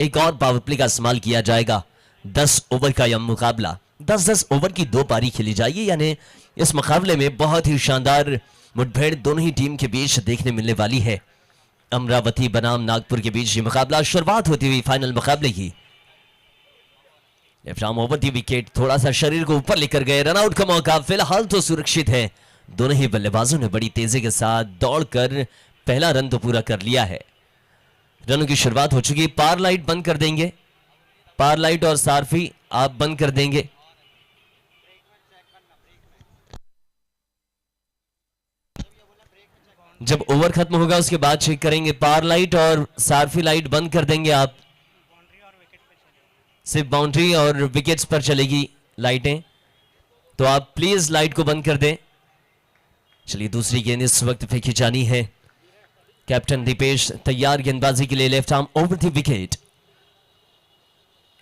एक और power play का इस्तेमाल किया जाएगा। 10 ओवर का यह मुकाबला 10-10 ओवर की 2 पारी खेली जाएगी, यानी इस मुकाबले में बहुत ही शानदार मुठभेड़ दोनों ही टीम के बीच देखने मिलने वाली है। अमरावती बनाम नागपुर के बीच ये मुकाबला शुरुआत होती हुई फाइनल मुकाबले की। Left arm over the wicket, थोड़ा सा शरीर को ऊपर लेकर गए, रनआउट का मौका फिलहाल तो सुरक्षित है। दोनों ही बल्लेबाजों ने बड़ी तेजी के साथ दौड़कर पहला रन तो पूरा कर लिया है। रनों की शुरुआत हो चुकी है। पार लाइट बंद कर देंगे, पार लाइट और सारफी आप बंद कर देंगे। जब ओवर खत्म होगा उसके बाद चेक करेंगे। पार लाइट और सारफी लाइट बंद कर देंगे आप, सिर्फ बाउंड्री और विकेट्स पर चलेगी लाइटें, तो आप प्लीज लाइट को बंद कर दें। चलिए दूसरी गेंद इस वक्त फेंकी जानी है। कैप्टन दीपेश तैयार गेंदबाजी के लिए। Left arm over the wicket,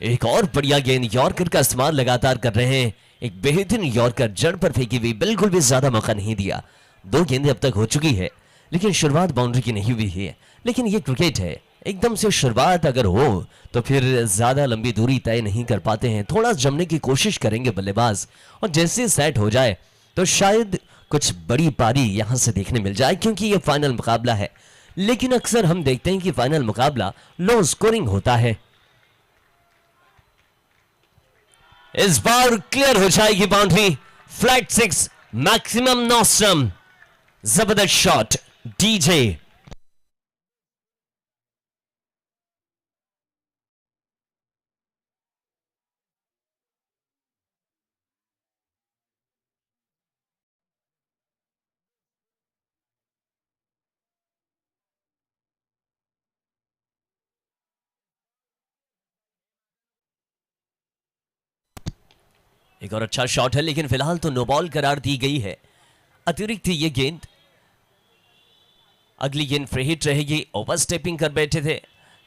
एक और बढ़िया गेंद, यॉर्कर का इस्तेमाल लगातार कर रहे हैं। एक बेहतरीन यॉर्कर जड़ पर फेंकी हुई, बिल्कुल भी ज्यादा मौका नहीं दिया। 2 गेंदें अब तक हो चुकी है, लेकिन शुरुआत बाउंड्री की नहीं हुई है। लेकिन ये क्रिकेट है, एकदम से शुरुआत अगर हो तो फिर ज्यादा लंबी दूरी तय नहीं कर पाते हैं। थोड़ा जमने की कोशिश करेंगे बल्लेबाज, और जैसे सेट हो जाए तो शायद कुछ बड़ी पारी यहां से देखने मिल जाए, क्योंकि ये फाइनल मुकाबला है। लेकिन अक्सर हम देखते हैं कि फाइनल मुकाबला लो स्कोरिंग होता है। इस बार क्लियर हो जाएगी बाउंड्री, फ्लैट 6, मैक्सिमम नॉस्ट्रम, जबरदस्त शॉट डीजे। एक और अच्छा शॉट है, लेकिन फिलहाल तो नो बॉल करार दी गई है। अतिरिक्त थी ये गेंद, अगली गेंद फ्री हिट रहेगी। ओवर स्टेपिंग कर बैठे थे,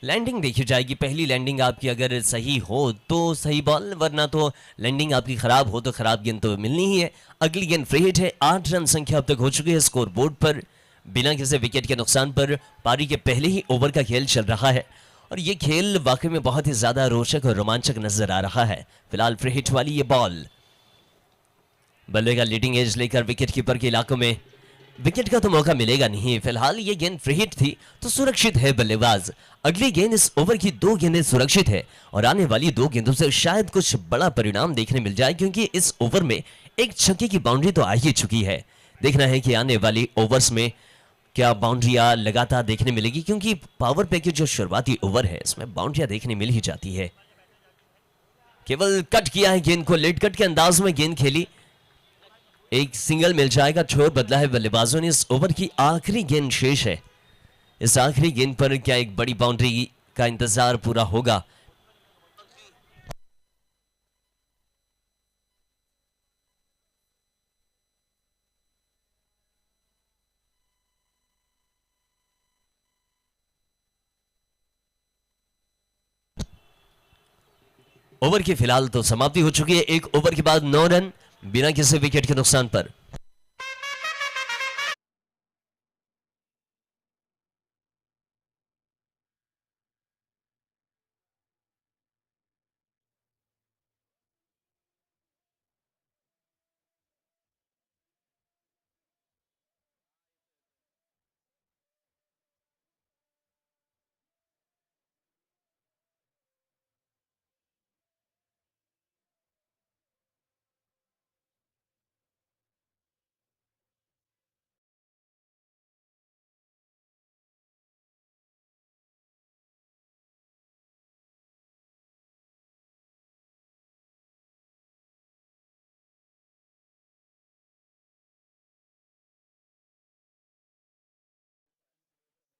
लैंडिंग देखी जाएगी। पहली लैंडिंग आपकी अगर सही हो तो सही बॉल, वरना तो लैंडिंग आपकी खराब हो तो खराब गेंद तो मिलनी ही है। अगली गेंद फ्री हिट है। 8 रन संख्या अब तक हो चुकी है स्कोर बोर्ड पर, बिना किसी विकेट के नुकसान पर। पारी के पहले ही ओवर का खेल चल रहा है, और ये खेल वाकई में बहुत ही ज्यादा रोचक और रोमांचक नजर आ रहा है। फिलहाल फ्री हिट वाली ये बॉल, बल्ले का लीडिंग एज लेकर विकेट कीपर के इलाकों में, विकेट का तो मौका मिलेगा नहीं। फिलहाल ये गेंद फ्री हिट थी तो सुरक्षित है बल्लेबाज। अगली गेंद इस ओवर की 2 गेंदें सुरक्षित है, और आने वाली 2 गेंदों से शायद कुछ बड़ा परिणाम देखने मिल जाए, क्योंकि इस ओवर में एक छक्के की बाउंड्री तो आ ही चुकी है। देखना है कि आने वाली ओवर्स में क्या बाउंड्रियां लगातार देखने मिलेगी, क्योंकि पावर प्ले की जो शुरुआती ओवर है इसमें बाउंड्रियां देखने मिल ही जाती है। केवल कट किया है गेंद को, लेट कट के अंदाज में गेंद खेली, एक सिंगल मिल जाएगा। छोर बदला है बल्लेबाजों ने। इस ओवर की आखिरी गेंद शेष है, इस आखिरी गेंद पर क्या एक बड़ी बाउंड्री का इंतजार पूरा होगा? ओवर की फिलहाल तो समाप्ति हो चुकी है। 1 ओवर के बाद 9 रन बिना किसी विकेट के नुकसान पर।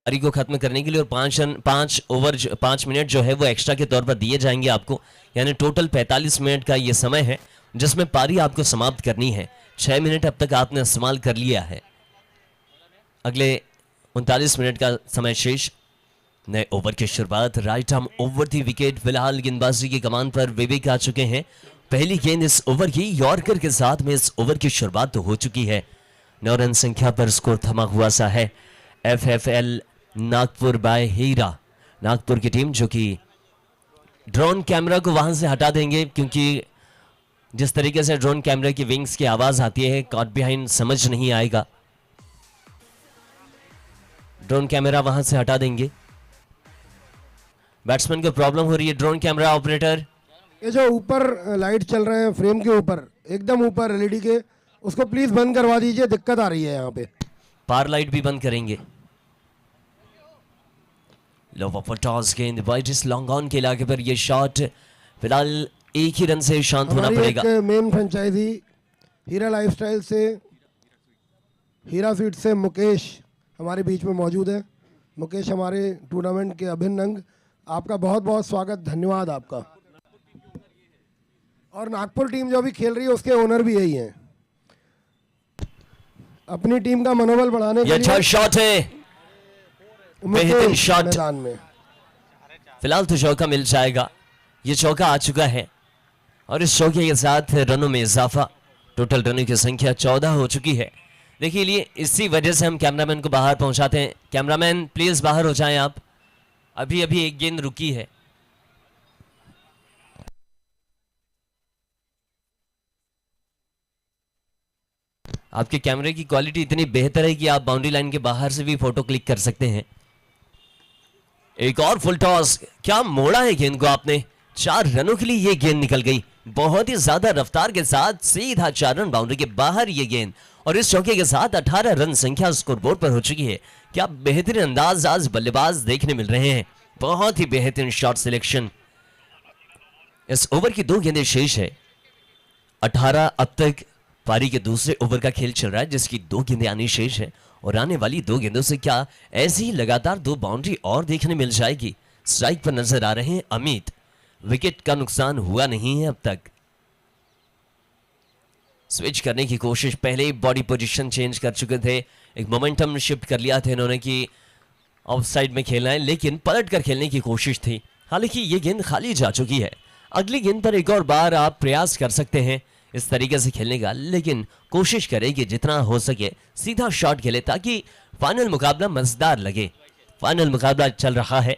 पारी को खत्म करने के लिए और 5 मिनट जो है वो एक्स्ट्रा के तौर पर दिए जाएंगे आपको, यानी टोटल 45 मिनट का ये समय है जिसमें पारी आपको समाप्त करनी है। 6 मिनट अब तक आपने इस्तेमाल कर लिया है, अगले 39 मिनट का समय शेष। नए ओवर की शुरुआत, right arm over the wicket. फिलहाल गेंदबाजी की कमान पर विवेक आ चुके हैं। पहली गेंद इस ओवर की यॉर्कर के साथ में इस ओवर की शुरुआत तो हो चुकी है। 9 रन संख्या पर स्कोर थमा हुआ सा है। FFL नागपुर बाय हीरा, नागपुर की टीम जो कि ड्रोन कैमरा को वहां से हटा देंगे क्योंकि जिस तरीके से ड्रोन कैमरा की विंग्स की आवाज आती है कॉट बिहाइंड समझ नहीं आएगा। ड्रोन कैमरा वहां से हटा देंगे। बैट्समैन को प्रॉब्लम हो रही है। ड्रोन कैमरा ऑपरेटर, ये जो ऊपर लाइट चल रहे हैं फ्रेम के ऊपर, एकदम ऊपर एलईडी के, उसको प्लीज बंद करवा दीजिए, दिक्कत आ रही है यहाँ पे। पार लाइट भी बंद करेंगे। लोवर फॉर टॉस गेंद वाइडिस लॉन्ग ऑन के इलाके पर ये शॉट फिलहाल एक ही रन से शांत होना पड़ेगा। मेन फ्रेंचाइजी हीरा लाइफस्टाइल से, हीरा स्वीट से मुकेश हमारे बीच में मौजूद है। मुकेश हमारे टूर्नामेंट के अभिन्न अंग, आपका बहुत बहुत स्वागत, धन्यवाद आपका। और नागपुर टीम जो अभी खेल रही है उसके ओनर भी यही हैं। अपनी टीम का मनोबल बढ़ाने के लिए शॉट है, बेहतरीन शॉट मैदान में। फिलहाल तो चौका मिल जाएगा। ये चौका आ चुका है और इस चौके के साथ रनों में इजाफा, टोटल रनों की संख्या 14 हो चुकी है। देखिए लिए इसी वजह से हम कैमरामैन को बाहर पहुंचाते हैं। कैमरामैन प्लीज बाहर हो जाएं आप, अभी अभी एक गेंद रुकी है। आपके कैमरे की क्वालिटी इतनी बेहतर है कि आप बाउंड्री लाइन के बाहर से भी फोटो क्लिक कर सकते हैं। एक और फुल टॉस, क्या मोड़ा है गेंद को आपने। 4 रनों के लिए ये गेंद निकल गई, बहुत ही ज्यादा रफ्तार के साथ सीधा 4 रन बाउंड्री के बाहर ये गेंद, और इस चौके के साथ 18 रन संख्या स्कोरबोर्ड पर हो चुकी है। क्या बेहतरीन अंदाज आज बल्लेबाज देखने मिल रहे हैं, बहुत ही बेहतरीन शॉट सिलेक्शन। इस ओवर की 2 गेंदें शेष है। 18 अब तक पारी के दूसरे ओवर का खेल चल रहा है जिसकी 2 गेंदें आनी शेष है, और आने वाली 2 गेंदों से क्या ऐसी ही लगातार 2 बाउंड्री और देखने मिल जाएगी। स्ट्राइक पर नजर आ रहे हैं अमित, विकेट का नुकसान हुआ नहीं है अब तक। स्विच करने की कोशिश, पहले ही बॉडी पोजीशन चेंज कर चुके थे, एक मोमेंटम शिफ्ट कर लिया था इन्होंने कि ऑफ साइड में खेलना है, लेकिन पलट कर खेलने की कोशिश थी। हालांकि ये गेंद खाली जा चुकी है। अगली गेंद पर एक और बार आप प्रयास कर सकते हैं इस तरीके से खेलने का, लेकिन कोशिश करें कि जितना हो सके सीधा शॉट खेले ताकि फाइनल मुकाबला मजेदार लगे। फाइनल मुकाबला चल रहा है।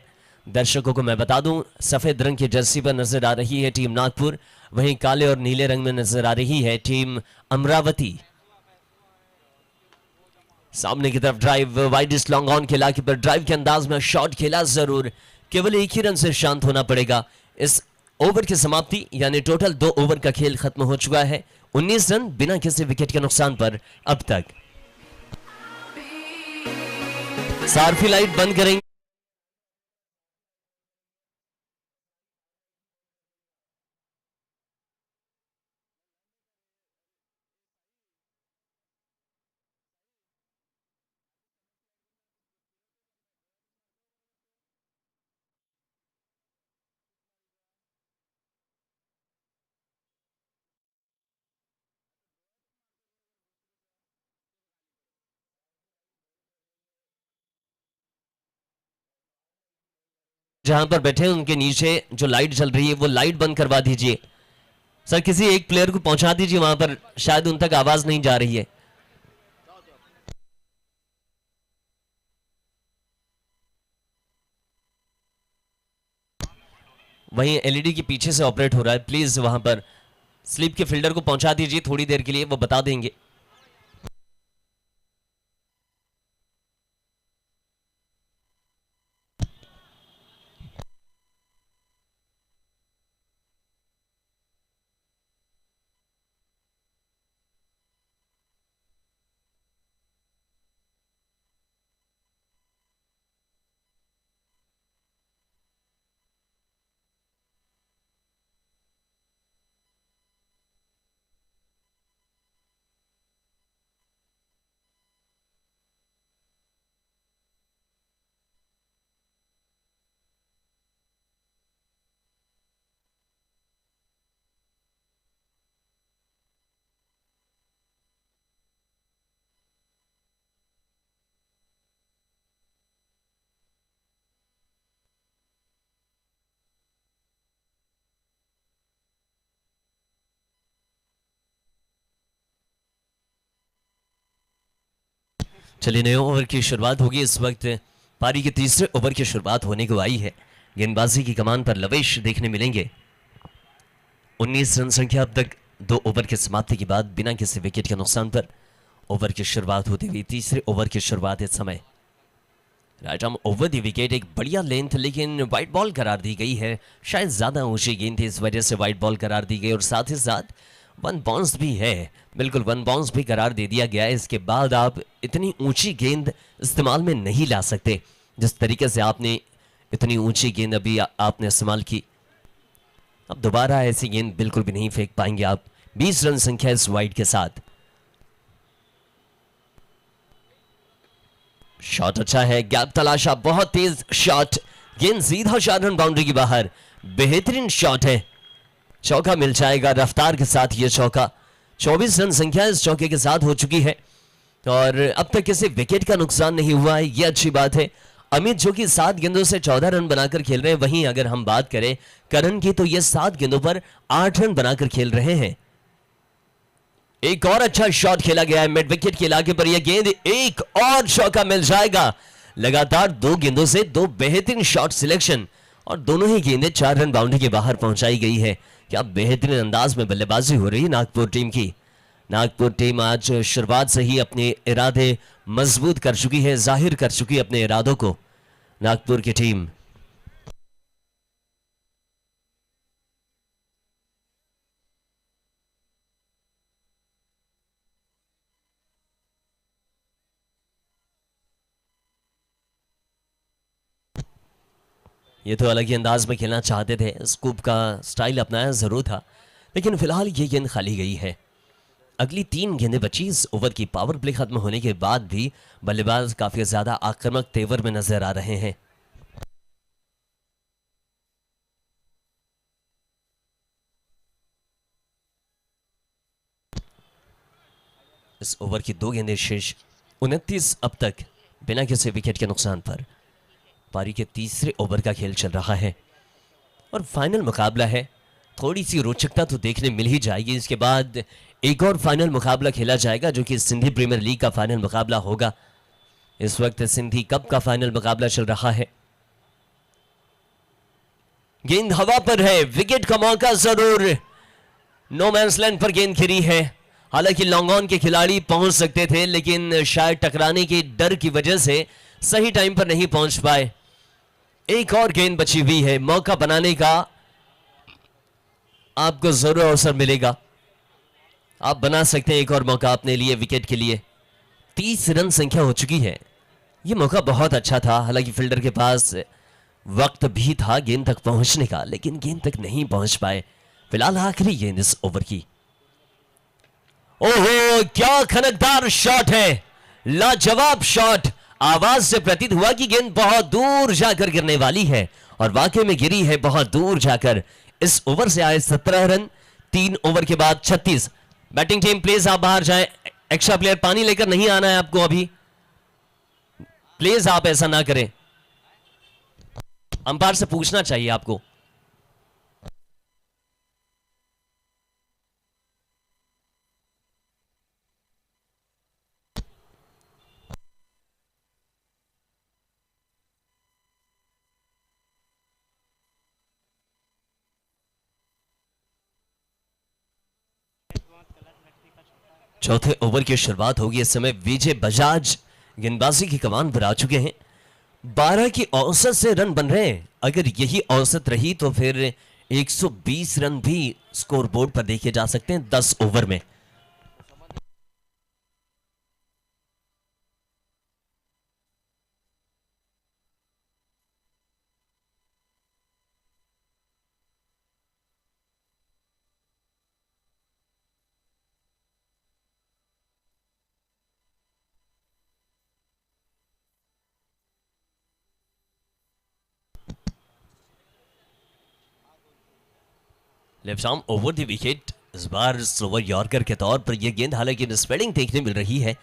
दर्शकों को मैं बता दूं, सफेद रंग की जर्सी पर नजर आ रही है टीम नागपुर, वहीं काले और नीले रंग में नजर आ रही है टीम अमरावती। सामने की तरफ ड्राइव, वाइडिस लॉन्ग ऑन के इलाके पर ड्राइव के अंदाज में शॉट खेला जरूर, केवल एक ही रन से शांत होना पड़ेगा। इस ओवर की समाप्ति यानी टोटल 2 ओवर का खेल खत्म हो चुका है। 19 रन बिना किसी विकेट के नुकसान पर अब तक। सारफी लाइट बंद करेंगे। जहां पर बैठे हैं उनके नीचे जो लाइट जल रही है वो लाइट बंद करवा दीजिए। सर किसी एक प्लेयर को पहुंचा दीजिए वहां पर, शायद उन तक आवाज नहीं जा रही है। वहीं एलईडी के पीछे से ऑपरेट हो रहा है, प्लीज वहां पर स्लिप के फील्डर को पहुंचा दीजिए थोड़ी देर के लिए, वो बता देंगे। चलिए नए ओवर की शुरुआत होगी। इस वक्त पारी के तीसरे ओवर की शुरुआत होने को आई है। गेंदबाजी की कमान पर लवेश देखने मिलेंगे। 19 रन संख्या अब तक 2 ओवर की समाप्ति के बाद बिना किसी विकेट के नुकसान पर ओवर की शुरुआत होती हुई तीसरे ओवर की शुरुआत इस समय। Right arm over the wicket, एक बढ़िया लेंथ, लेकिन वाइड बॉल करार दी गई है। शायद ज्यादा ऊंची गेंद थी, इस वजह से वाइड बॉल करार दी गई और साथ ही साथ वन बाउंस भी है। बिल्कुल वन बाउंस भी करार दे दिया गया है। इसके बाद आप इतनी ऊंची गेंद इस्तेमाल में नहीं ला सकते जिस तरीके से आपने इतनी ऊंची गेंद अभी आपने इस्तेमाल की। अब दोबारा ऐसी गेंद बिल्कुल भी नहीं फेंक पाएंगे आप। 20 रन संख्या इस वाइड के साथ। शॉट अच्छा है, गैप तलाशा, बहुत तेज शॉट, गेंद सीधा 4 रन बाउंड्री की बाहर। बेहतरीन शॉट है, चौका मिल जाएगा रफ्तार के साथ। ये चौका 24 रन संख्या इस चौके के साथ हो चुकी है और अब तक किसी विकेट का नुकसान नहीं हुआ है, ये अच्छी बात है। अमित जो कि 7 गेंदों से 14 रन बनाकर खेल रहे हैं, वहीं अगर हम बात करें करण की तो ये 7 गेंदों पर 8 रन बनाकर खेल रहे हैं। एक और अच्छा शॉट खेला गया है मिड विकेट के इलाके पर। यह गेंद, एक और चौका मिल जाएगा। लगातार 2 गेंदों से 2 बेहतरीन शॉट सिलेक्शन और दोनों ही गेंदें 4 रन बाउंड्री के बाहर पहुंचाई गई है। क्या बेहतरीन अंदाज में बल्लेबाजी हो रही है नागपुर टीम की। नागपुर टीम आज शुरुआत से ही अपने इरादे मजबूत कर चुकी है, जाहिर कर चुकी है अपने इरादों को नागपुर की टीम। ये तो अलग ही अंदाज में खेलना चाहते थे, स्कूप का स्टाइल अपनाया जरूर था, लेकिन फिलहाल ये गेंद खाली गई है। अगली 3 गेंदें बची। इस ओवर की पावर प्ले खत्म होने के बाद भी बल्लेबाज काफी ज्यादा आक्रामक तेवर में नजर आ रहे हैं। इस ओवर की 2 गेंदें शेष। 29 अब तक बिना किसी विकेट के नुकसान पर। पारी के तीसरे ओवर का खेल चल रहा है और फाइनल मुकाबला है। थोड़ी सी रोचकता तो देखने मिल ही जाएगी। इसके बाद एक और फाइनल मुकाबला खेला जाएगा जो कि सिंधी प्रीमियर लीग का फाइनल मुकाबला होगा। इस वक्त सिंधी कप का फाइनल मुकाबला चल रहा है। गेंद हवा पर है, विकेट का मौका जरूर। नो मैंस लैंड पर गेंद गिरी है। हालांकि लॉन्ग ऑन के खिलाड़ी पहुंच सकते थे, लेकिन शायद टकराने के डर की वजह से सही टाइम पर नहीं पहुंच पाए। एक और गेंद बची हुई है, मौका बनाने का आपको जरूर अवसर मिलेगा। आप बना सकते हैं एक और मौका अपने लिए विकेट के लिए। 30 रन संख्या हो चुकी है। यह मौका बहुत अच्छा था, हालांकि फील्डर के पास वक्त भी था गेंद तक पहुंचने का, लेकिन गेंद तक नहीं पहुंच पाए। फिलहाल आखिरी गेंद इस ओवर की। ओहो, क्या खनकदार शॉट है, लाजवाब शॉट। आवाज से प्रतीत हुआ कि गेंद बहुत दूर जाकर गिरने वाली है और वाकई में गिरी है बहुत दूर जाकर। इस ओवर से आए 17 रन, 3 ओवर के बाद 36। बैटिंग टीम प्लीज आप बाहर जाएं। एक्स्ट्रा प्लेयर पानी लेकर नहीं आना है आपको अभी, प्लीज आप ऐसा ना करें। अंपायर से पूछना चाहिए आपको। चौथे ओवर की शुरुआत होगी। इस समय विजय बजाज गेंदबाजी की कमान पर आ चुके हैं। 12 की औसत से रन बन रहे हैं। अगर यही औसत रही तो फिर 120 रन भी स्कोर बोर्ड पर देखे जा सकते हैं 10 ओवर में। Left arm over the wicket. इस बार स्लोवर यॉर्कर के तौर पर यह गेंद, हालांकि मिसफील्डिंग देखने मिल रही है।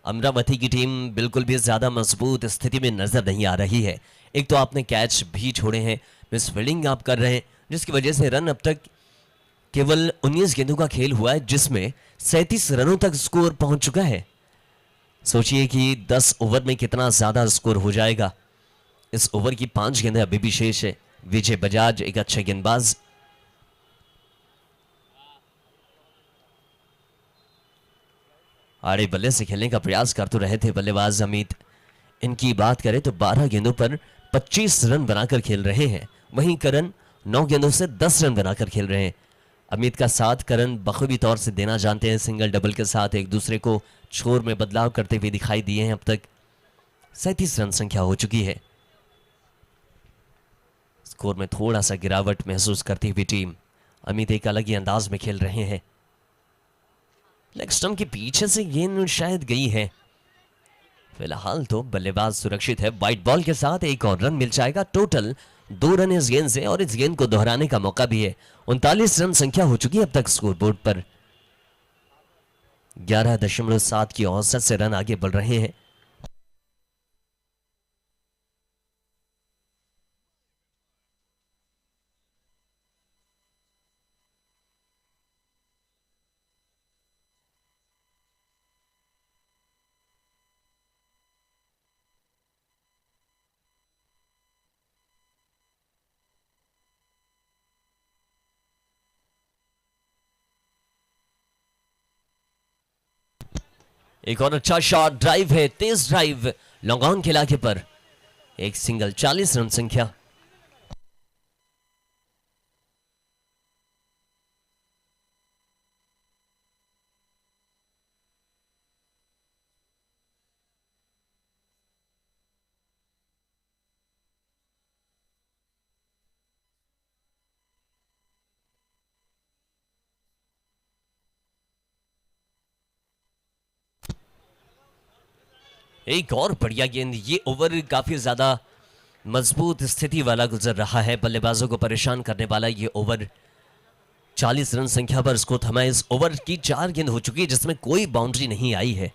अमरावती की टीम बिल्कुल भी ज्यादा मजबूत स्थिति में नजर नहीं आ रही है। एक तो आपने कैच भी छोड़े हैं, मिसफील्डिंग आप कर रहे हैं, जिसकी वजह से रन अब तक केवल 19 गेंदों का खेल हुआ है, जिसमें 37 रनों तक स्कोर पहुंच चुका है। सोचिए कि 10 ओवर में कितना ज्यादा स्कोर हो जाएगा। इस ओवर की 5 गेंदें अभी भी शेष है। विजय बजाज एक अच्छे गेंदबाज। आड़े बल्ले से खेलने का प्रयास कर तो रहे थे बल्लेबाज अमित। इनकी बात करें तो 12 गेंदों पर 25 रन बनाकर खेल रहे हैं, वहीं करण 9 गेंदों से 10 रन बनाकर खेल रहे हैं। अमित का साथ करण बखूबी तौर से देना जानते हैं, सिंगल डबल के साथ एक दूसरे को छोर में बदलाव करते हुए दिखाई दिए हैं। अब तक 37 रन संख्या हो चुकी है। स्कोर में थोड़ा सा गिरावट महसूस करती हुई टीम, अमित एक अलग ही अंदाज में खेल रहे हैं। लेग स्टंप के पीछे से गेंद शायद गई है। फिलहाल तो बल्लेबाज सुरक्षित है। वाइट बॉल के साथ एक और रन मिल जाएगा। टोटल 2 रन इस गेंद से और इस गेंद को दोहराने का मौका भी है। 39 रन संख्या हो चुकी है अब तक स्कोरबोर्ड पर। 11.7 की औसत से रन आगे बढ़ रहे हैं। एक और अच्छा शॉट, ड्राइव है, तेज ड्राइव लॉन्ग ऑन के इलाके पर, एक सिंगल, 40 रन संख्या। एक और बढ़िया गेंद। ये ओवर काफी ज्यादा मजबूत स्थिति वाला गुजर रहा है, बल्लेबाजों को परेशान करने वाला ये ओवर। 40 रन संख्या पर इसको थमा। इस ओवर की 4 गेंद हो चुकी है जिसमें कोई बाउंड्री नहीं आई है।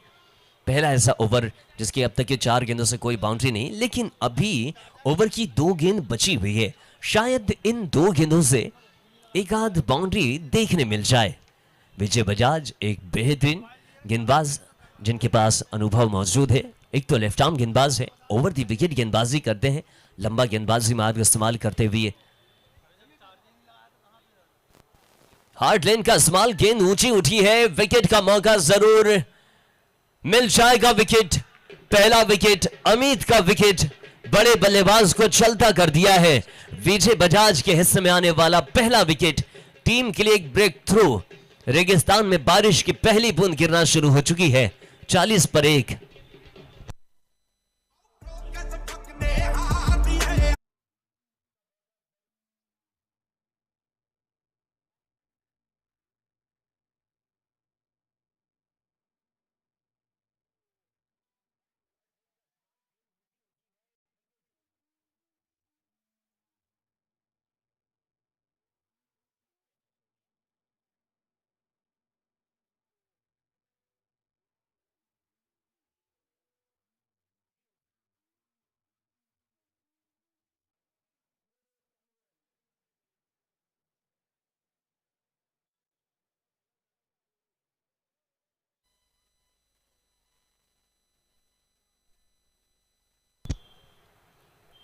पहला ऐसा ओवर जिसके अब तक के 4 गेंदों से कोई बाउंड्री नहीं, लेकिन अभी ओवर की 2 गेंद बची हुई है। शायद इन 2 गेंदों से एक आध बाउंड्री देखने मिल जाए। विजय बजाज एक बेहतरीन गेंदबाज जिनके पास अनुभव मौजूद है। एक तो लेफ्ट आर्म गेंदबाज है, ओवर द विकेट गेंदबाजी करते हैं, लंबा गेंदबाजी मार्ग इस्तेमाल करते हुए। हार्ड लेन का इस्तेमाल, गेंद ऊंची उठी है, विकेट का मौका जरूर मिल जाएगा। विकेट, पहला विकेट, अमित का विकेट बड़े बल्लेबाज को चलता कर दिया है। विजय बजाज के हिस्से में आने वाला पहला विकेट टीम के लिए एक ब्रेक थ्रू। रेगिस्तान में बारिश की पहली बूंद गिरना शुरू हो चुकी है। 40 पर 1।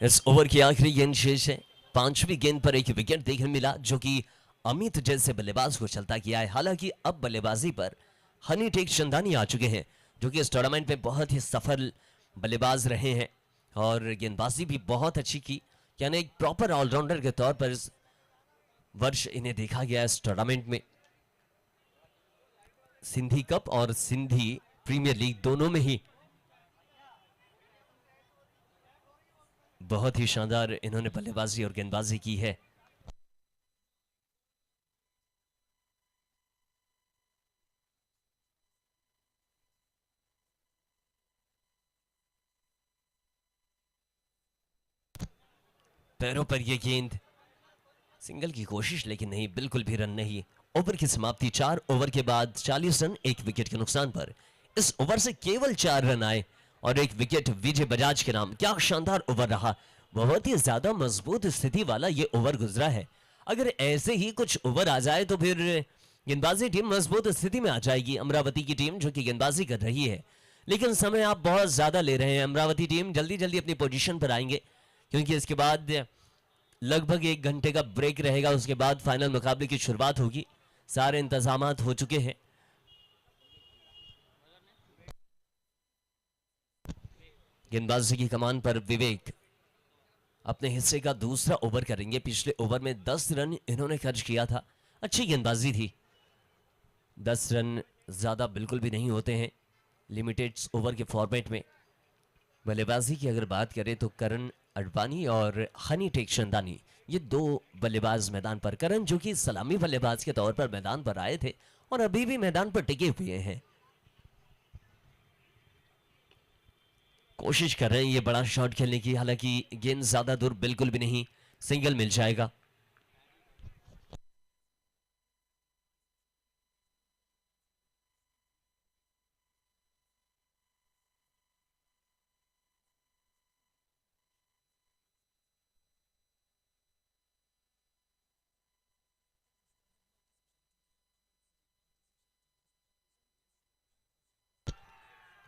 इस ओवर की आखिरी गेंद शेष है। 5वीं गेंद पर एक विकेट देखने मिला जो कि अमित जैसे बल्लेबाज को चलता किया है। हालांकि अब बल्लेबाजी पर हनी टेक चंदानी आ चुके हैं जो कि इस टूर्नामेंट में बहुत ही सफल बल्लेबाज रहे हैं और गेंदबाजी भी बहुत अच्छी की। यानी एक प्रॉपर ऑलराउंडर के तौर पर इस वर्ष इन्हें देखा गया इस टूर्नामेंट में। सिंधी कप और सिंधी प्रीमियर लीग दोनों में ही बहुत ही शानदार इन्होंने बल्लेबाजी और गेंदबाजी की है। पैरों पर यह गेंद, सिंगल की कोशिश लेकिन नहीं, बिल्कुल भी रन नहीं। ओवर की समाप्ति 4 ओवर के बाद 40 रन 1 विकेट के नुकसान पर। इस ओवर से केवल 4 रन आए और 1 विकेट विजय बजाज के नाम। क्या शानदार ओवर रहा, बहुत ही ज्यादा मजबूत स्थिति वाला ये ओवर गुजरा है। अगर ऐसे ही कुछ ओवर आ जाए तो फिर गेंदबाजी टीम मजबूत स्थिति में आ जाएगी। अमरावती की टीम जो कि गेंदबाजी कर रही है, लेकिन समय आप बहुत ज्यादा ले रहे हैं। अमरावती टीम जल्दी जल्दी अपनी पोजीशन पर आएंगे क्योंकि इसके बाद लगभग 1 घंटे का ब्रेक रहेगा, उसके बाद फाइनल मुकाबले की शुरुआत होगी। सारे इंतजामात हो चुके हैं। गेंदबाजी की कमान पर विवेक अपने हिस्से का दूसरा ओवर करेंगे। पिछले ओवर में 10 रन इन्होंने खर्च किया था। अच्छी गेंदबाजी थी। 10 रन ज़्यादा बिल्कुल भी नहीं होते हैं लिमिटेड ओवर के फॉर्मेट में। बल्लेबाजी की अगर बात करें तो करण अडवाणी और हनी टेकचंदानी, ये दो बल्लेबाज मैदान पर। करण जो कि सलामी बल्लेबाज के तौर पर मैदान पर आए थे और अभी भी मैदान पर टिके हुए हैं। कोशिश कर रहे हैं ये बड़ा शॉट खेलने की, हालांकि गेंद ज्यादा दूर बिल्कुल भी नहीं, सिंगल मिल जाएगा।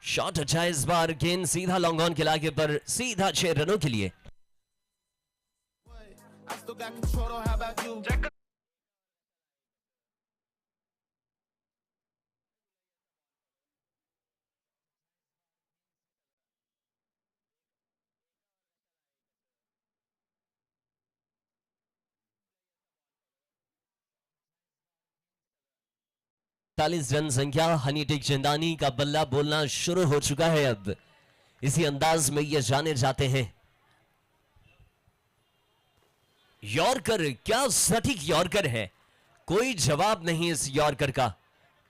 शॉट अच्छा है इस बार, गेंद सीधा लॉन्ग ऑन के इलाके पर, सीधा 6 रनों के लिए। I still got control, though, how about you? 40 run संख्या। हनी टेकचंदानी का बल्ला बोलना शुरू हो चुका है। अब इसी अंदाज में ये जाने जाते हैं। यॉर्कर, क्या सटीक यॉर्कर है, कोई जवाब नहीं इस यॉर्कर का।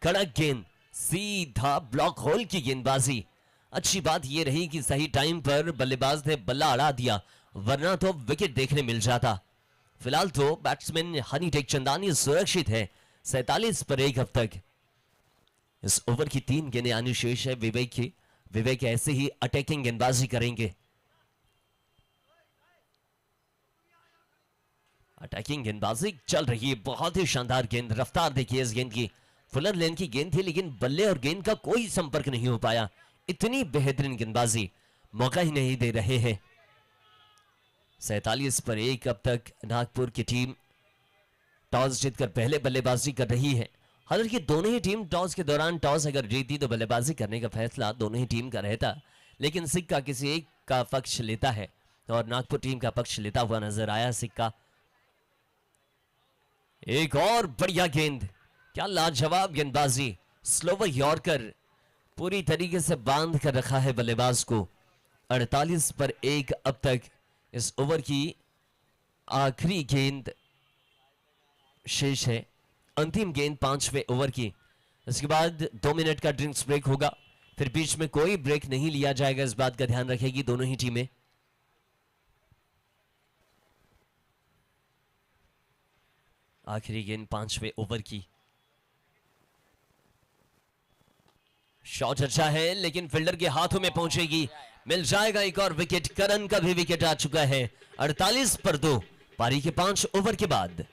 कड़क गेंद, सीधा ब्लॉक होल की गेंदबाजी। अच्छी बात यह रही कि सही टाइम पर बल्लेबाज ने बल्ला अड़ा दिया, वरना तो विकेट देखने मिल जाता। फिलहाल तो बैट्समैन हनी टेकचंदानी सुरक्षित है। 47 पर 1 अब तक। इस ओवर की 3 गेंदें आनी शेष है विवेक की। विवेक ऐसे ही अटैकिंग गेंदबाजी करेंगे। अटैकिंग गेंदबाजी चल रही है, बहुत ही शानदार गेंद। रफ्तार देखिए इस गेंद की, फुलर लेन की गेंद थी लेकिन बल्ले और गेंद का कोई संपर्क नहीं हो पाया। इतनी बेहतरीन गेंदबाजी, मौका ही नहीं दे रहे हैं। 47 पर 1 अब तक। नागपुर की टीम टॉस जीतकर पहले बल्लेबाजी कर रही है। हालांकि दोनों ही टीम टॉस के दौरान, टॉस अगर जीती तो बल्लेबाजी करने का फैसला दोनों ही टीम का रहता, लेकिन सिक्का किसी एक का पक्ष लेता है और नागपुर टीम का पक्ष लेता हुआ नजर आया सिक्का। एक और बढ़िया गेंद, क्या लाजवाब गेंदबाजी। स्लोवर यॉर्कर पूरी तरीके से बांध कर रखा है बल्लेबाज को। 48 पर 1 अब तक। इस ओवर की आखिरी गेंद शेष है, अंतिम गेंद 5वें ओवर की। इसके बाद 2 मिनट का ड्रिंक्स ब्रेक होगा, फिर बीच में कोई ब्रेक नहीं लिया जाएगा, इस बात का ध्यान रखेगी दोनों ही टीमें। आखिरी गेंद 5वें ओवर की। शॉट अच्छा है लेकिन फील्डर के हाथों में पहुंचेगी, मिल जाएगा एक और विकेट। करण का भी विकेट आ चुका है। 48 पर 2 पारी के 5 ओवर के बाद।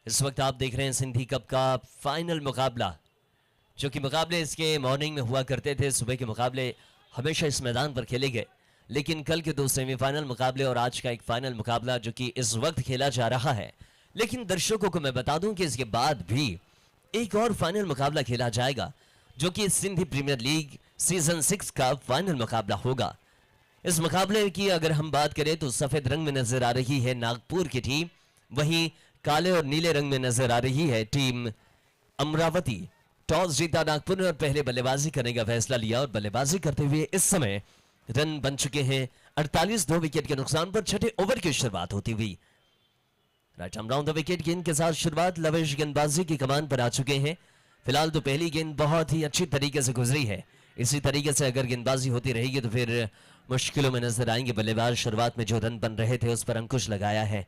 इस वक्त आप देख रहे हैं सिंधी कप का फाइनल मुकाबला, जो कि मुकाबले इसके मॉर्निंग में हुआ करते थे, सुबह के मुकाबले हमेशा इस मैदान पर खेले गए, लेकिन कल के 2 सेमीफाइनल मुकाबले और आज का एक फाइनल मुकाबला जो कि इस वक्त खेला जा रहा है। लेकिन दर्शकों को मैं बता दूं कि इसके बाद भी एक और फाइनल मुकाबला खेला जाएगा, जो कि सिंधी प्रीमियर लीग सीजन 6 का फाइनल मुकाबला होगा। इस मुकाबले की अगर हम बात करें तो सफेद रंग में नजर आ रही है नागपुर की टीम, वहीं काले और नीले रंग में नजर आ रही है टीम अमरावती। टॉस जीता नागपुर ने और पहले बल्लेबाजी करने का फैसला लिया और बल्लेबाजी करते हुए इस समय रन बन चुके हैं 48, 2 विकेट के नुकसान पर छठे ओवर की शुरुआत होती हुई। Right arm round the wicket गेंद के साथ शुरुआत लवेश गेंदबाजी की कमान पर आ चुके हैं। फिलहाल तो पहली गेंद बहुत ही अच्छी तरीके से गुजरी है। इसी तरीके से अगर गेंदबाजी होती रहेगी तो फिर मुश्किलों में नजर आएंगे बल्लेबाज। शुरुआत में जो रन बन रहे थे उस पर अंकुश लगाया है।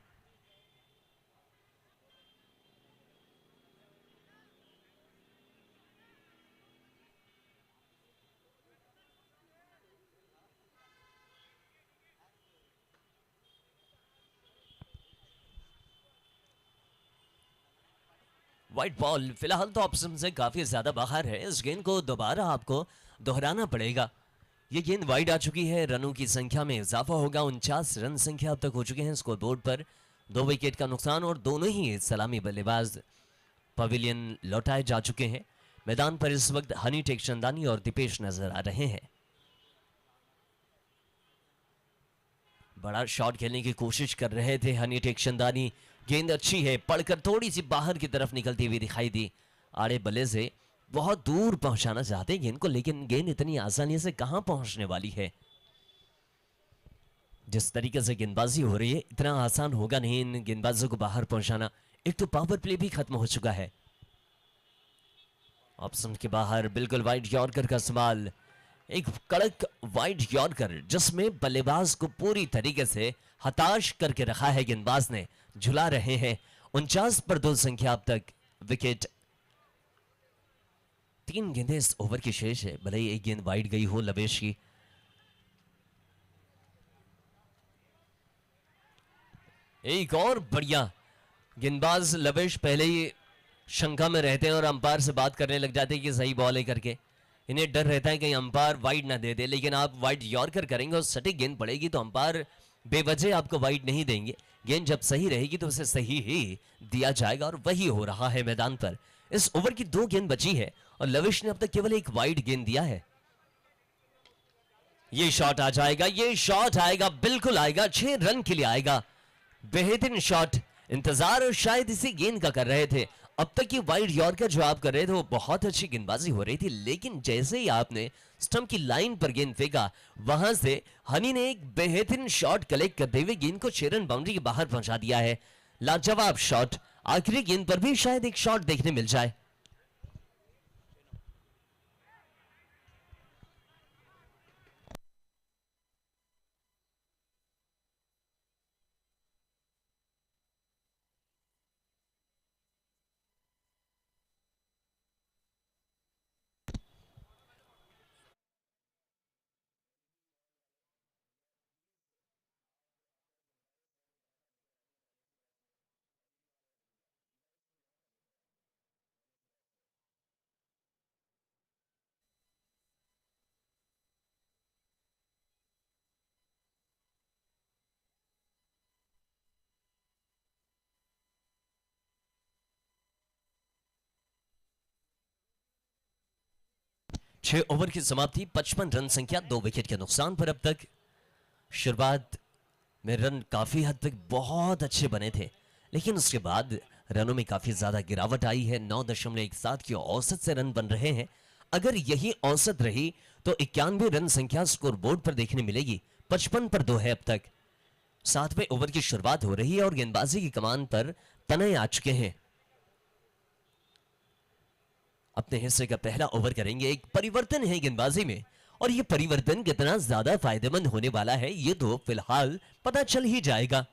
व्हाइट बॉल फिलहाल तो ऑप्शन से काफी ज्यादा बाहर है। इस गेंद को दोबारा आपको दोहराना पड़ेगा। ये गेंद वाइड आ चुकी है, रनों की संख्या में इजाफा होगा। 49 रन संख्या अब तक हो चुके हैं स्कोर बोर्ड पर। 2 विकेट का नुकसान और दोनों ही सलामी बल्लेबाज पवेलियन लौटाए जा चुके हैं। मैदान पर इस वक्त हनी टेकचंदानी और दीपेश नजर आ रहे हैं। बड़ा शॉट खेलने की कोशिश कर रहे थे हनी टेकचंदानी। गेंद अच्छी है, पड़कर थोड़ी सी बाहर की तरफ निकलती हुई दिखाई दी। आड़े बल्ले से बहुत दूर पहुंचाना चाहते हैं गेंद को, लेकिन गेंद इतनी आसानी से कहां पहुंचने वाली है। जिस तरीके से गेंदबाजी हो रही है इतना आसान होगा नहीं इन गेंदबाजों को बाहर पहुंचाना। एक तो पावर प्ले भी खत्म हो चुका है। ऑप्शन के बाहर बिल्कुल वाइड यॉर्कर का इस्तेमाल, एक कड़क वाइड यॉर्कर जिसमें बल्लेबाज को पूरी तरीके से हताश करके रखा है गेंदबाज ने। झुला रहे हैं। 49 पर 2 संख्या अब तक। विकेट 3 गेंदें इस ओवर की शेष है, भले ही एक गेंद वाइड गई हो लवेश की। एक और बढ़िया गेंदबाज लवेश पहले ही शंका में रहते हैं और अंपायर से बात करने लग जाते हैं कि सही बॉल है करके। इन्हें डर रहता है कहीं अंपायर वाइड ना दे दे, लेकिन आप वाइड यॉर्कर करेंगे और सटीक गेंद पड़ेगी तो अंपायर बेवजह आपको वाइड नहीं देंगे। गेंद जब सही रहेगी तो उसे सही ही दिया जाएगा और वही हो रहा है मैदान पर। इस ओवर की 2 गेंद बची है और लविश ने अब तक केवल एक वाइड गेंद दिया है। ये शॉट आ जाएगा, ये शॉट आएगा, बिल्कुल आएगा, 6 रन के लिए आएगा। बेहतरीन शॉट। इंतजार शायद इसी गेंद का कर रहे थे। अब तक की वाइड यॉर्कर जो आप कर रहे थे वो बहुत अच्छी गेंदबाजी हो रही थी, लेकिन जैसे ही आपने स्टंप की लाइन पर गेंद फेंका वहां से हनी ने एक बेहतरीन शॉट कलेक्ट करते हुए गेंद को 6 रन बाउंड्री के बाहर पहुंचा दिया है। लाजवाब शॉट। आखिरी गेंद पर भी शायद एक शॉट देखने मिल जाए। छह ओवर की समाप्ति, 55 रन संख्या, 2 विकेट के नुकसान पर। अब तक शुरुआत में रन काफी हद तक बहुत अच्छे बने थे, लेकिन उसके बाद रनों में काफी ज्यादा गिरावट आई है। 9.17 की औसत से रन बन रहे हैं। अगर यही औसत रही तो 91 रन संख्या स्कोर बोर्ड पर देखने मिलेगी। 55 पर 2 है अब तक। 7वें ओवर की शुरुआत हो रही है और गेंदबाजी की कमान पर तनय आ चुके हैं। अपने हिस्से का पहला ओवर करेंगे। एक परिवर्तन है गेंदबाजी में और ये परिवर्तन कितना ज्यादा फायदेमंद होने वाला है ये तो फिलहाल पता चल ही जाएगा।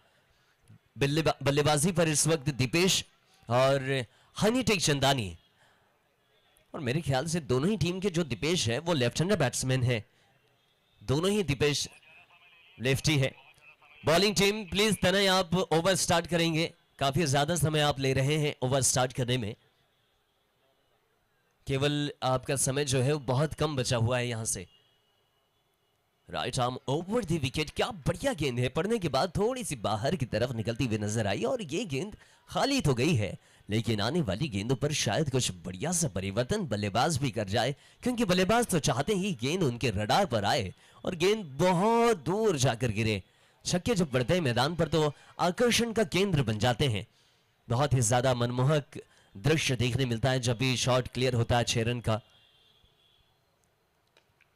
बल्लेबाजी पर इस वक्त दीपेश और हनी टेकचंदानी, और मेरे ख्याल से दोनों ही टीम के जो दीपेश है वो लेफ्ट हैंडर बैट्समैन है। दोनों ही दीपेश लेफ्टी है। बॉलिंग टीम प्लीज तनय आप ओवर स्टार्ट करेंगे। काफी ज्यादा समय आप ले रहे हैं ओवर स्टार्ट करने में, केवल आपका समय जो है वो बहुत कम बचा हुआ है यहां से। Right arm over the wicket, क्या बढ़िया गेंद है, पड़ने के बाद थोड़ी सी बाहर की तरफ निकलती हुई नजर आई और ये गेंद खाली तो गई है, लेकिन आने वाली गेंदों पर शायद कुछ बढ़िया सा परिवर्तन बल्लेबाज भी कर जाए, क्योंकि बल्लेबाज तो चाहते ही गेंद उनके रडार पर आए और गेंद बहुत दूर जाकर गिरे। छक्के जब पड़ते हैं मैदान पर तो आकर्षण का केंद्र बन जाते हैं। बहुत ही ज्यादा मनमोहक दृश्य देखने मिलता है जब भी शॉट क्लियर होता है 6 रन का।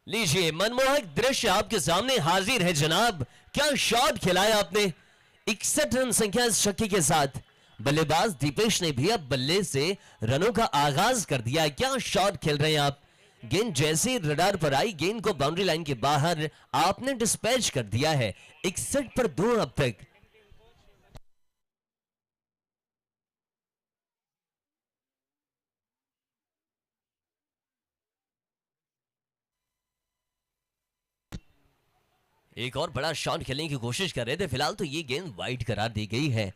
लीजिए मनमोहक दृश्य आपके सामने हाजिर है जनाब। क्या शॉट खिलाया आपने, 61 रन संख्या इस छक्के के साथ। बल्लेबाज दीपेश ने भी अब बल्ले से रनों का आगाज कर दिया। क्या शॉट खेल रहे हैं आप, गेंद जैसे ही रडार पर आई गेंद को बाउंड्री लाइन के बाहर आपने डिस्पैच कर दिया है। 61 पर 2 अब तक। एक और बड़ा शॉट खेलने की कोशिश कर रहे थे, फिलहाल तो ये गेंद वाइड करार दी गई है।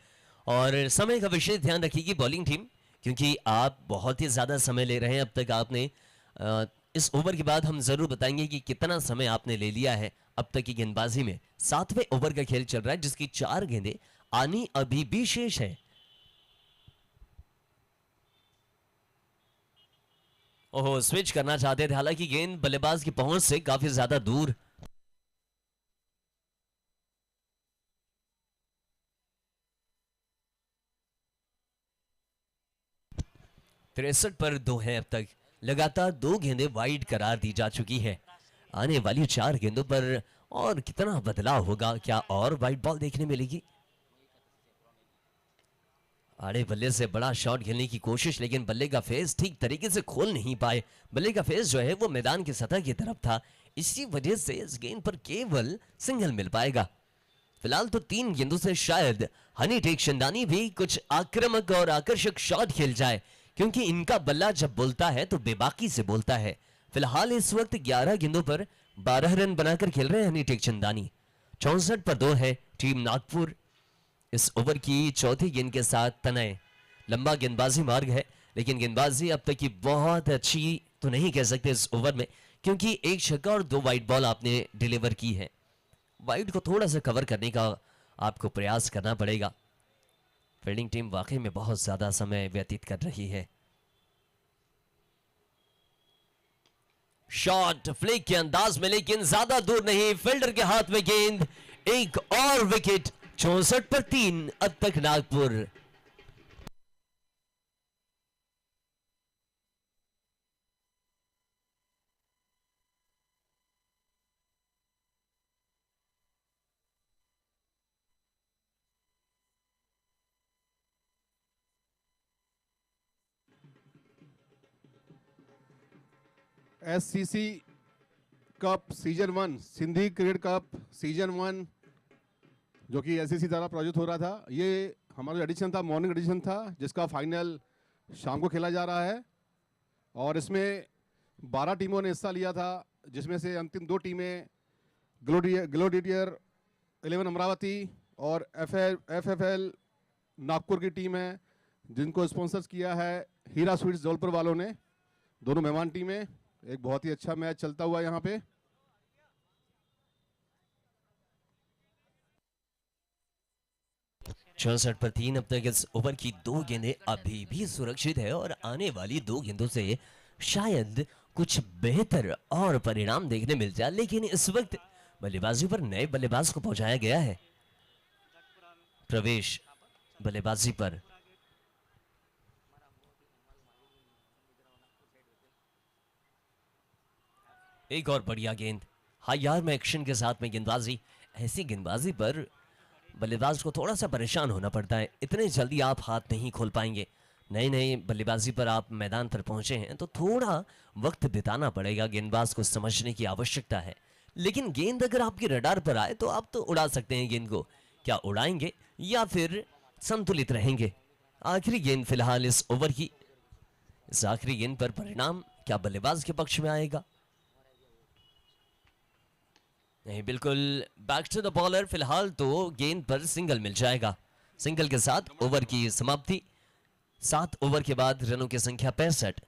और समय का विशेष ध्यान रखिएगी बॉलिंग टीम, क्योंकि आप बहुत ही ज्यादा समय ले रहे हैं। अब तक आपने इस ओवर के बाद हम जरूर बताएंगे कि कितना समय आपने ले लिया है अब तक की गेंदबाजी में। 7वें ओवर का खेल चल रहा है जिसकी 4 गेंदें आनी अभी भी शेष है। ओहो, स्विच करना चाहते थे, हालांकि गेंद बल्लेबाज की पहुंच से काफी ज्यादा दूर। तिरसठ पर 2 है अब तक। लगातार 2 गेंदें वाइड करार दी जा चुकी है। आने वाली 4 गेंदों पर और कितना बदलाव होगा, क्या और वाइड बॉल देखने मिलेगी? आड़े बल्ले से बड़ा शॉट खेलने की कोशिश, लेकिन बल्ले का फेस ठीक तरीके से खोल नहीं पाए। बल्ले का फेस जो है वो मैदान की सतह की तरफ था, इसी वजह से इस गेंद पर केवल सिंगल मिल पाएगा। फिलहाल तो 3 गेंदों से शायद हनी टेक चंदानी भी कुछ आक्रामक और आकर्षक शॉट खेल जाए, क्योंकि इनका बल्ला जब बोलता है तो बेबाकी से बोलता है। फिलहाल इस वक्त 11 गेंदों पर 12 रन बनाकर खेल रहे हैं हनी टेक चंदानी। 64 पर 2 है टीम नागपुर। इस ओवर की चौथी गेंद के साथ तनय। लंबा गेंदबाजी मार्ग है, लेकिन गेंदबाजी अब तक की बहुत अच्छी तो नहीं कह सकते इस ओवर में, क्योंकि 1 छक्का और 2 वाइड बॉल आपने डिलीवर की है। वाइड को थोड़ा सा कवर करने का आपको प्रयास करना पड़ेगा। फील्डिंग टीम वाकई में बहुत ज्यादा समय व्यतीत कर रही है। शॉट फ्लिक के अंदाज में, लेकिन ज्यादा दूर नहीं, फील्डर के हाथ में गेंद। एक और विकेट। 64 पर 3 अब तक Nagpur. SCC cup season 1, Sindhi cricket cup season 1 जो कि SCC द्वारा प्रायोजित हो रहा था, ये हमारा जो एडिशन था मॉर्निंग एडिशन था, जिसका फाइनल शाम को खेला जा रहा है। और इसमें 12 टीमों ने हिस्सा लिया था, जिसमें से अंतिम 2 टीमें ग्लोडियर 11 अमरावती और FFL नागपुर की टीम है, जिनको स्पॉन्सर्स किया है हीरा स्वीट्स जबलपुर वालों ने। दोनों मेहमान टीमें, एक बहुत ही अच्छा मैच चलता हुआ यहाँ पे। चौसठ पर 3 अब तक इस ओवर की 2 गेंदें अभी भी सुरक्षित है और आने वाली 2 गेंदों से शायद कुछ बेहतर और परिणाम देखने मिल जाए, लेकिन इस वक्त बल्लेबाजी पर नए बल्लेबाज को पहुंचाया गया है। प्रवेश बल्लेबाजी पर। एक और बढ़िया गेंद, हाई आर्म एक्शन के साथ में गेंदबाजी। ऐसी गेंदबाजी पर बल्लेबाज को थोड़ा सा परेशान होना पड़ता है, इतने जल्दी आप हाथ नहीं खोल पाएंगे। नए नए बल्लेबाजी पर आप मैदान पर पहुंचे हैं तो थोड़ा वक्त बिताना पड़ेगा, गेंदबाज को समझने की आवश्यकता है। लेकिन गेंद अगर आपके रडार पर आए तो आप तो उड़ा सकते हैं गेंद को। क्या उड़ाएंगे या फिर संतुलित रहेंगे? आखिरी गेंद फिलहाल इस ओवर की। इस आखिरी गेंद पर परिणाम क्या बल्लेबाज के पक्ष में आएगा? नहीं, बिल्कुल बैक टू द बॉलर। फिलहाल तो गेंद पर सिंगल मिल जाएगा। सिंगल के साथ ओवर की समाप्ति। 7 ओवर के बाद रनों की संख्या 65।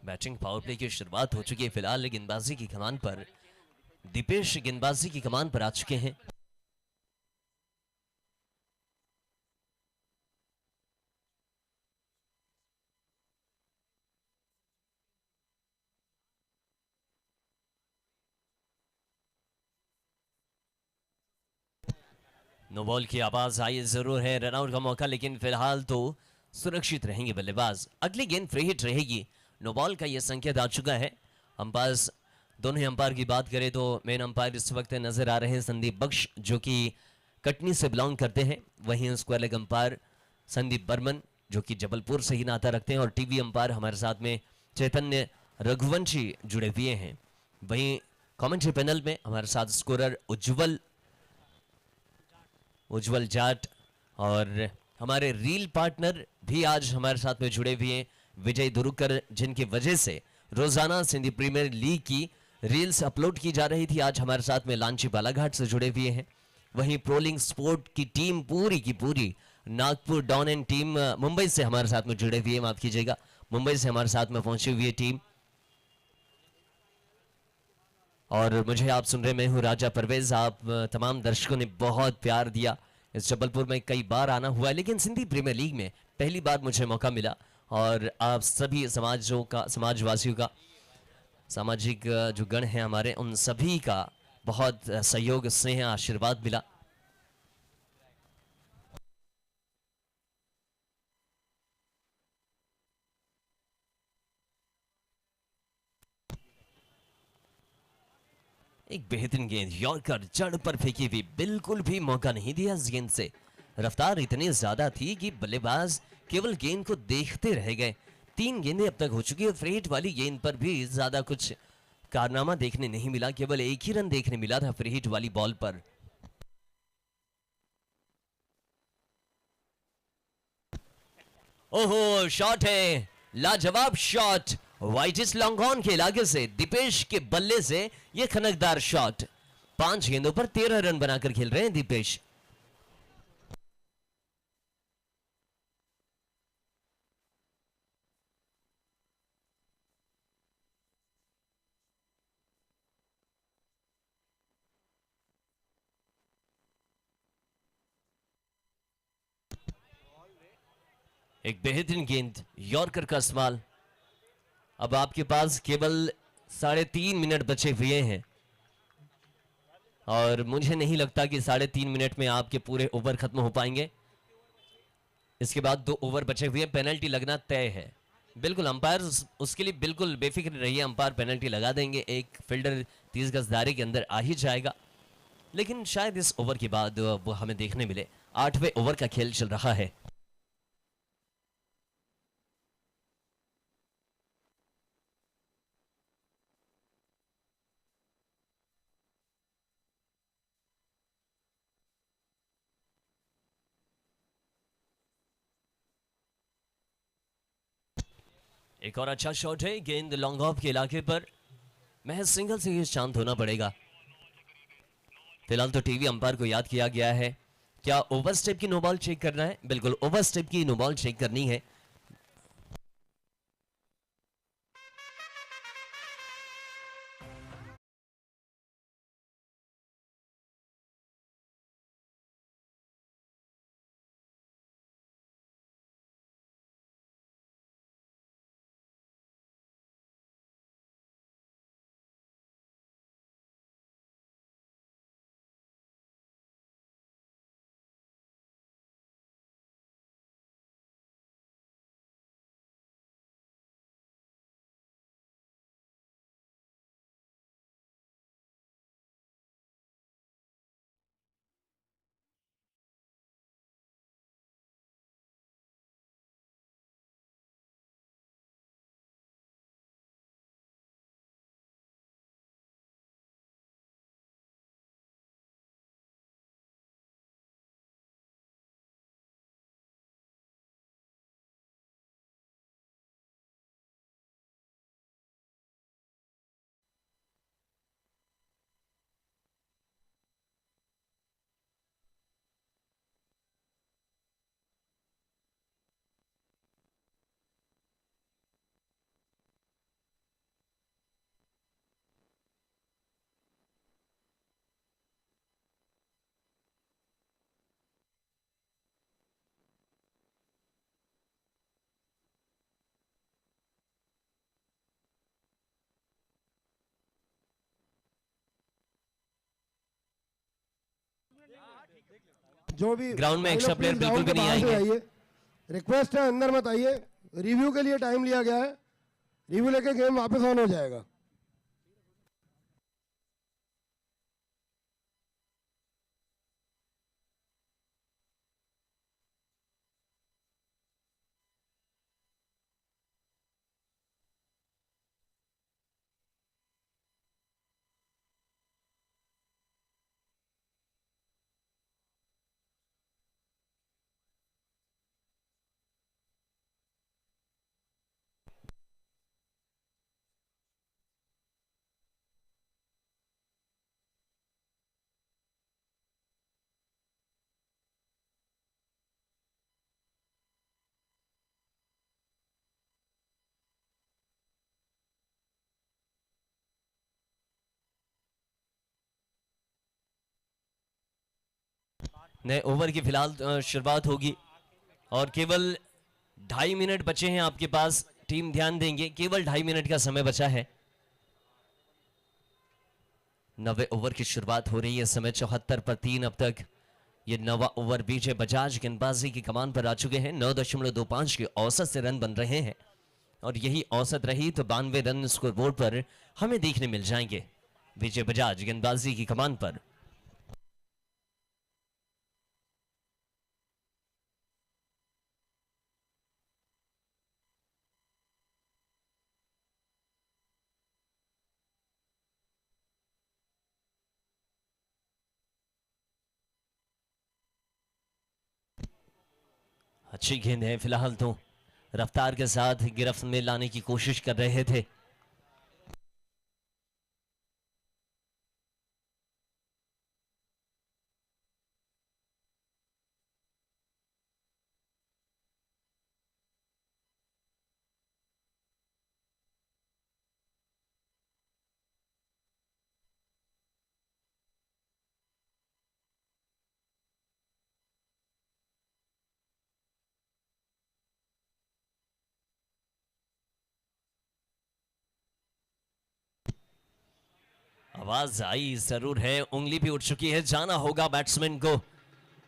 बैटिंग पावर प्ले की शुरुआत हो चुकी है। फिलहाल गेंदबाजी की कमान पर दीपेश गेंदबाजी की कमान पर आ चुके हैं। नो बॉल की आवाज आई जरूर है, रनआउट का मौका, लेकिन फिलहाल तो सुरक्षित रहेंगे बल्लेबाज। अगली गेंद फ्री हिट रहेगी। नो बॉल का यह संकेत आ चुका है। अंपायर, दोनों ही अंपायर की बात करें तो मेन अंपायर इस वक्त नजर आ रहे हैं संदीप बख्श, जो कि कटनी से बिलोंग करते हैं। वहीं square leg umpire Sandeep Barman, जो कि जबलपुर से ही नाता रखते हैं। और टीवी अंपायर हमारे साथ में चैतन्य रघुवंशी जुड़े हुए हैं। वहीं कमेंट्री पैनल में हमारे साथ स्कोरर उज्जवल जाट, और हमारे रील पार्टनर भी आज हमारे साथ में जुड़े हुए हैं, विजय दुरुकर, जिनकी वजह से रोजाना सिंधी प्रीमियर लीग की रील्स अपलोड की जा रही थी। आज हमारे साथ में लांची बालाघाट से जुड़े हुए हैं। वहीं प्रोलिंग स्पोर्ट की टीम पूरी की पूरी Nagpur Don and team Mumbai से हमारे साथ में जुड़े हुए हैं, माफ कीजिएगा, मुंबई से हमारे साथ में पहुंची हुई है टीम। और मुझे आप सुन रहे, मैं हूं राजा परवेज। आप तमाम दर्शकों ने बहुत प्यार दिया। इस जबलपुर में कई बार आना हुआ है, लेकिन सिंधी प्रीमियर लीग में पहली बार मुझे मौका मिला। और आप सभी समाजवासियों का, सामाजिक जो गण हैं हमारे, उन सभी का बहुत सहयोग, स्नेह, आशीर्वाद मिला। एक बेहतरीन गेंद, यॉर्कर जड़ पर फेंकी हुई, बिल्कुल भी मौका नहीं दिया इस गेंद से। रफ्तार इतनी ज्यादा थी कि बल्लेबाज केवल गेंद को देखते रह गए। 3 गेंदें अब तक हो चुकी है। फ्री हिट वाली गेंद पर भी ज्यादा कुछ कारनामा देखने नहीं मिला, केवल एक ही रन देखने मिला था फ्री हिट वाली बॉल पर। ओहो, शॉट है, लाजवाब शॉट, वाइटिस लॉन्ग ऑन के इलाके से दीपेश के बल्ले से यह खनकदार शॉट। 5 गेंदों पर 13 रन बनाकर खेल रहे हैं दीपेश। एक बेहतरीन गेंद, यॉर्कर का इस्तेमाल। अब आपके पास केवल 3.5 मिनट बचे हुए हैं, और मुझे नहीं लगता कि 3.5 मिनट में आपके पूरे ओवर खत्म हो पाएंगे। इसके बाद 2 ओवर बचे हुए हैं, पेनल्टी लगना तय है। बिल्कुल अंपायर उसके लिए बिल्कुल बेफिक्र रहिए, अंपायर पेनल्टी लगा देंगे। एक फील्डर 30 गज दायरे के अंदर आ ही जाएगा, लेकिन शायद इस ओवर के बाद वो हमें देखने मिले। 8वें ओवर का खेल चल रहा है। एक और अच्छा शॉट है, गेंद लॉन्ग ऑफ के इलाके पर, महज सिंगल से ही शांत होना पड़ेगा। फिलहाल तो टीवी अंपायर को याद किया गया है। क्या ओवर स्टेप की नो बॉल चेक करना है? बिल्कुल ओवर स्टेप की नो बॉल चेक करनी है। जो भी ग्राउंड में भाई एक्स्ट्रा लोग प्लेयर please बिल्कुल ग्राउंड भी के नहीं बाहर से आएंगे। आइए। रिक्वेस्ट है, अंदर मत आइए, रिव्यू के लिए टाइम लिया गया है, रिव्यू लेके गेम वापस ऑन हो जाएगा। नए ओवर की फिलहाल शुरुआत होगी और केवल 2.5 मिनट बचे हैं आपके पास। टीम ध्यान देंगे, केवल 2.5 मिनट का समय बचा है। 90 ओवर की शुरुआत हो रही है। समय 74 पर 3 अब तक। ये 9वां ओवर विजय बजाज गेंदबाजी की कमान पर आ चुके हैं। 9.25 के औसत से रन बन रहे हैं और यही औसत रही तो 92 रन स्कोरबोर्ड पर हमें देखने मिल जाएंगे। विजय बजाज गेंदबाजी की कमान पर। अच्छी गेंद है, फिलहाल तो रफ्तार के साथ गिरफ्त में लाने की कोशिश कर रहे थे। आवाज आई जरूर है, उंगली भी उठ चुकी है, जाना होगा बैट्समैन को।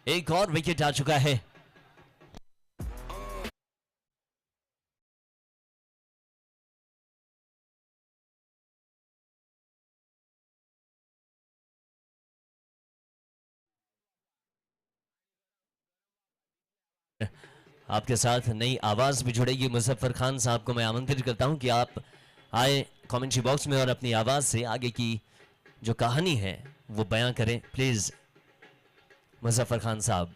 एक और विकेट आ चुका है। आपके साथ नई आवाज भी जुड़ेगी। मुजफ्फर खान साहब को मैं आमंत्रित करता हूं कि आप आए कमेंट्री बॉक्स में और अपनी आवाज से आगे की जो कहानी है वो बयां करें प्लीज। मुजफ्फर खान साहब।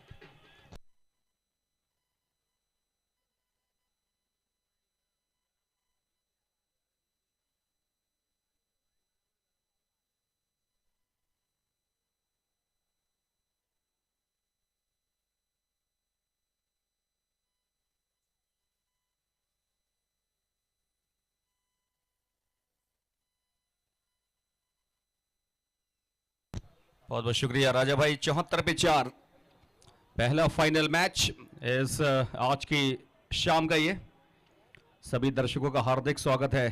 बहुत बहुत शुक्रिया राजा भाई। 74 पे 4 पहला फाइनल मैच इस आज की शाम का। ये सभी दर्शकों का हार्दिक स्वागत है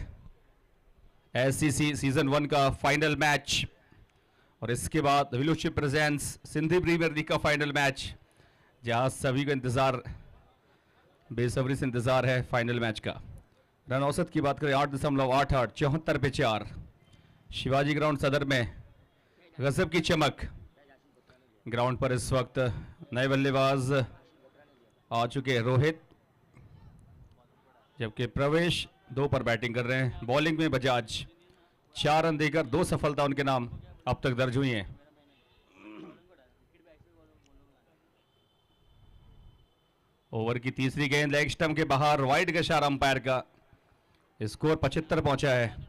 एससीसी सीजन 1 का फाइनल मैच, और इसके बाद विलुशिप प्रेजेंट्स सिंधी प्रीमियर लीग का फाइनल मैच, जहां सभी को इंतजार, बेसब्री से इंतजार है फाइनल मैच का। रन औसत की बात करें 8.88, 74 पे 4। शिवाजी ग्राउंड सदर में गजब की चमक। ग्राउंड पर इस वक्त नए बल्लेबाज आ चुके हैं रोहित, जबकि प्रवेश 2 पर बैटिंग कर रहे हैं। बॉलिंग में बजाज 4 रन देकर 2 सफलता उनके नाम अब तक दर्ज हुई हैं। ओवर की तीसरी गेंद लेग स्टंप के बाहर, वाइड का इशारा अंपायर का। स्कोर 75 पहुंचा है।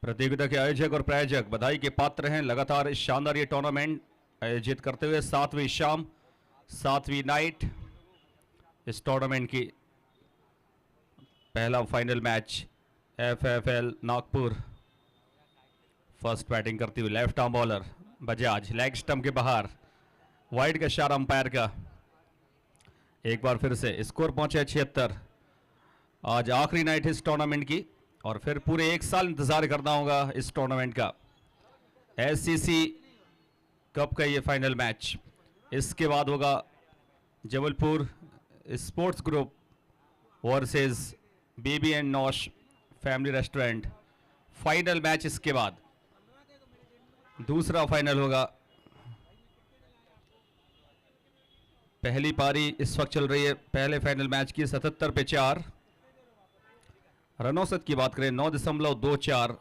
प्रतियोगिता के आयोजक और प्रायोजक बधाई के पात्र हैं। लगातार इस शानदार ये टूर्नामेंट आयोजित करते हुए 7वीं शाम, 7वीं नाइट इस टूर्नामेंट की पहला final match. FFL Nagpur first batting करती हुई left arm bowler Bajaj, leg stump के बाहर, वाइड का इशारा अंपायर का। एक बार फिर से स्कोर पहुंचे 76। आज आखिरी नाइट इस टूर्नामेंट की, और फिर पूरे 1 साल इंतजार करना होगा इस टूर्नामेंट का। एससीसी कप का ये फाइनल मैच। इसके बाद होगा Jabalpur sports group versus baby and nosh family restaurant. Final match इसके बाद दूसरा फाइनल होगा। पहली पारी इस वक्त चल रही है पहले फाइनल मैच की। 77 पे 4। रन औसत की बात करें 9.24।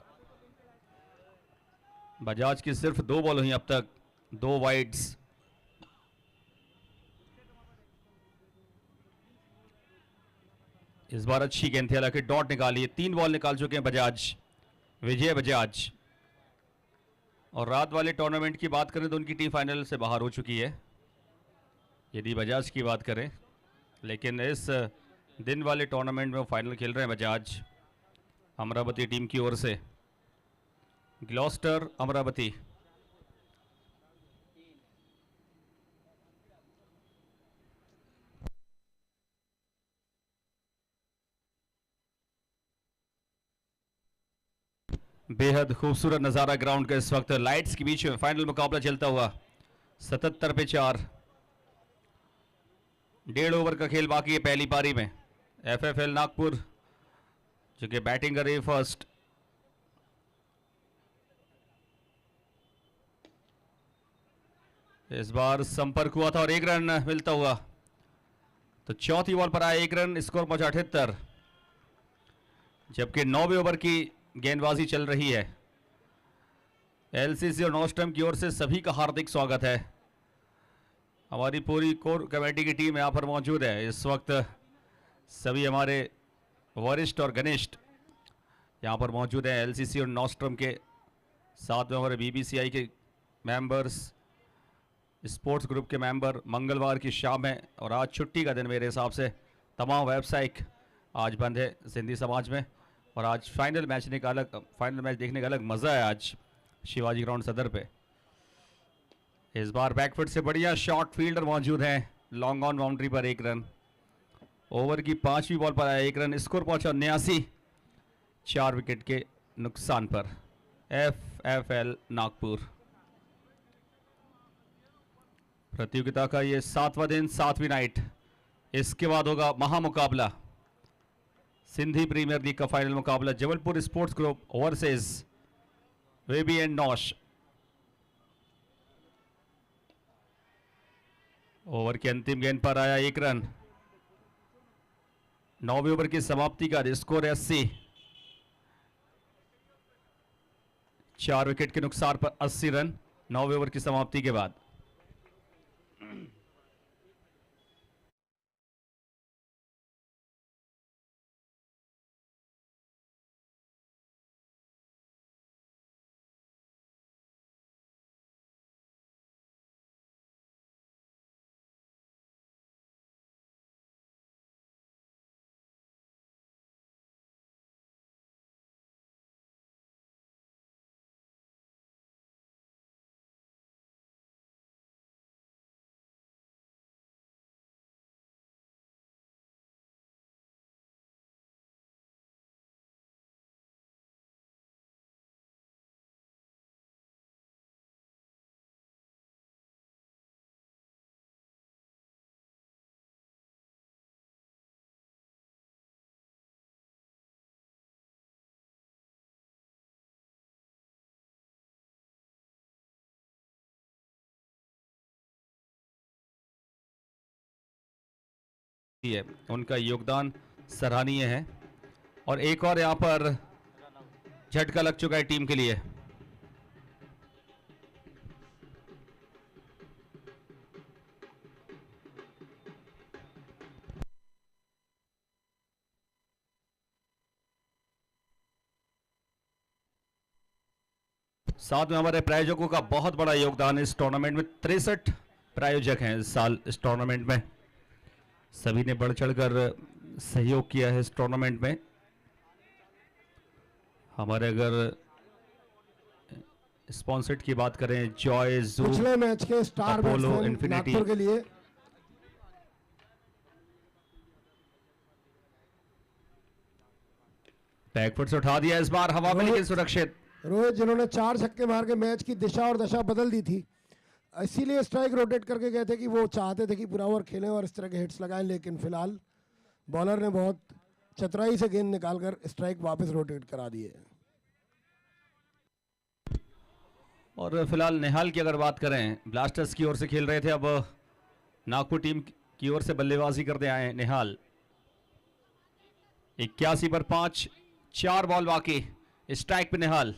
बजाज की सिर्फ 2 बॉल हुई अब तक, 2 वाइड्स। इस बार अच्छी गेंद थी, हालांकि डॉट निकाली है। 3 बॉल निकाल चुके हैं बजाज, विजय बजाज। और रात वाले टूर्नामेंट की बात करें तो उनकी टीम फाइनल से बाहर हो चुकी है, यदि बजाज की बात करें। लेकिन इस दिन वाले टूर्नामेंट में वो फाइनल खेल रहे हैं बजाज, अमरावती टीम की ओर से। ग्लॉस्टर अमरावती। बेहद खूबसूरत नज़ारा ग्राउंड का इस वक्त, लाइट्स के बीच में फाइनल मुकाबला चलता हुआ। 77 पे 4। 1.5 ओवर का खेल बाकी है पहली पारी में। एफएफएल नागपुर जो कि बैटिंग कर रही है फर्स्ट। इस बार संपर्क हुआ था और 1 रन मिलता हुआ, तो चौथी बॉल पर आया 1 रन। स्कोर पहुंचा 78, जबकि 9वें ओवर की गेंदबाजी चल रही है। एलसीसी और नॉस्टम की ओर से सभी का हार्दिक स्वागत है। हमारी पूरी कोर कमेटी की टीम यहाँ पर मौजूद है इस वक्त। सभी हमारे वरिष्ठ और घनिष्ठ यहाँ पर मौजूद हैं। एलसीसी और नॉस्ट्रम के साथ में हमारे बीबीसीआई के मेंबर्स, स्पोर्ट्स ग्रुप के मेंबर। मंगलवार की शाम है और आज छुट्टी का दिन मेरे हिसाब से। तमाम वेबसाइट आज बंद है सिंधी समाज में, और आज फाइनल मैच देखने का अलग मज़ा है आज शिवाजी ग्राउंड सदर पे। इस बार बैकफुट से बढ़िया शॉर्ट फील्डर मौजूद हैं। लॉन्ग ऑन बाउंड्री पर 1 रन। ओवर की 5वीं बॉल पर आया 1 रन। स्कोर पहुंचा 79, 4 विकेट के नुकसान पर। एफएफएल नागपुर। प्रतियोगिता का ये 7वां दिन, 7वीं नाइट। इसके बाद होगा महामुकाबला, सिंधी प्रीमियर लीग का फाइनल मुकाबला। Jabalpur sports group versus baby and nosh. Over की अंतिम गेंद पर आया 1 रन। 9वें ओवर की समाप्ति का स्कोर 80, 4 विकेट के नुकसान पर 80 रन 9वें ओवर की समाप्ति के बाद। है, उनका योगदान सराहनीय है। और एक और यहाँ पर झटका लग चुका है टीम के लिए। साथ में हमारे प्रायोजकों का बहुत बड़ा योगदान इस टूर्नामेंट में। 63 प्रायोजक हैं इस साल इस टूर्नामेंट में, सभी ने बढ़ चढ़कर सहयोग किया है इस टूर्नामेंट में। हमारे अगर स्पॉन्सर्ड की बात करें, जॉय जू, पिछले मैच के star Apollo, batsman infinity. Nagpur के लिए बैकफुट से उठा दिया इस बार हवा में, लेकिन सुरक्षित। रोहित, जिन्होंने 4 छक्के मार के मैच की दिशा और दशा बदल दी थी, इसीलिए स्ट्राइक रोटेट करके गए थे कि वो चाहते थे कि पूरा ओवर खेलें और इस तरह के हिट्स लगाएं, लेकिन फिलहाल बॉलर ने बहुत चतुराई से गेंद निकालकर स्ट्राइक वापस रोटेट करा दिए। और फिलहाल निहाल की अगर बात करें, ब्लास्टर्स की ओर से खेल रहे थे, अब नागपुर टीम की ओर से बल्लेबाजी करते आए निहाल। 81 पर 5, 4 बॉल बाकी, स्ट्राइक पे निहाल।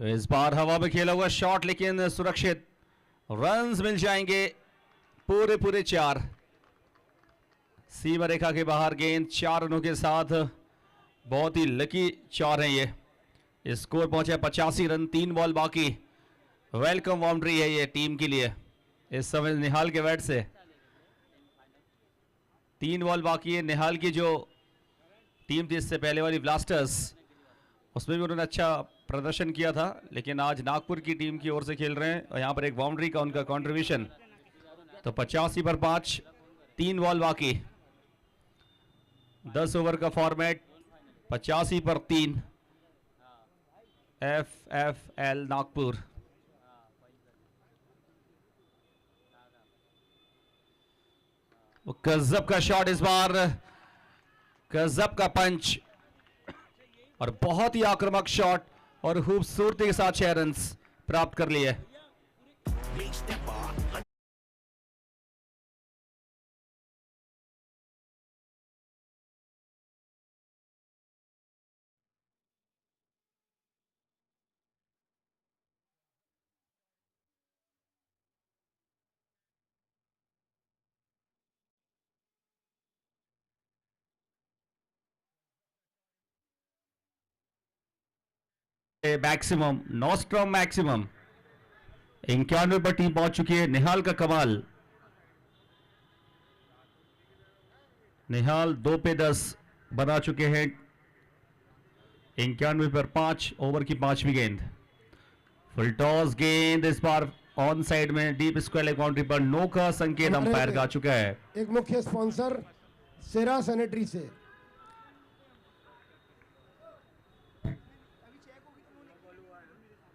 इस बार हवा में खेला हुआ शॉट, लेकिन सुरक्षित। रन्स मिल जाएंगे पूरे 4। सीमा रेखा के बाहर गेंद, 4 रनों के साथ बहुत ही लकी 4 हैं ये। स्कोर पहुंचा 85 रन, 3 बॉल बाकी। वेलकम बाउंड्री है ये टीम के लिए इस समय निहाल के बैट से। 3 बॉल बाकी है। निहाल की जो टीम थी इससे पहले वाली ब्लास्टर्स, उसमें भी उन्होंने अच्छा प्रदर्शन किया था, लेकिन आज नागपुर की टीम की ओर से खेल रहे हैं और यहाँ पर एक बाउंड्री का उनका कंट्रीब्यूशन। तो 85 पर 5, 3 बॉल बाकी। 10 ओवर का फॉर्मेट, 85 पर 3। FFL नागपुर। गजब का शॉट इस बार, गजब का पंच और बहुत ही आक्रामक शॉट और खूबसूरती के साथ 6 रन प्राप्त कर लिए। मैक्सिमम, नॉस्ट्रॉम मैक्सिमम 91 पर टीम पहुंच चुकी है। निहाल का कमाल, निहाल 2 पे 10 बना चुके हैं। 91 पर 5 ओवर की 5वीं गेंद। फुल टॉस गेंद इस बार ऑन साइड में डीप स्क्वायर लेग बाउंड्री पर नो का संकेत अंपायर का चुका है। एक मुख्य स्पॉन्सर सेरा सैनिटरी से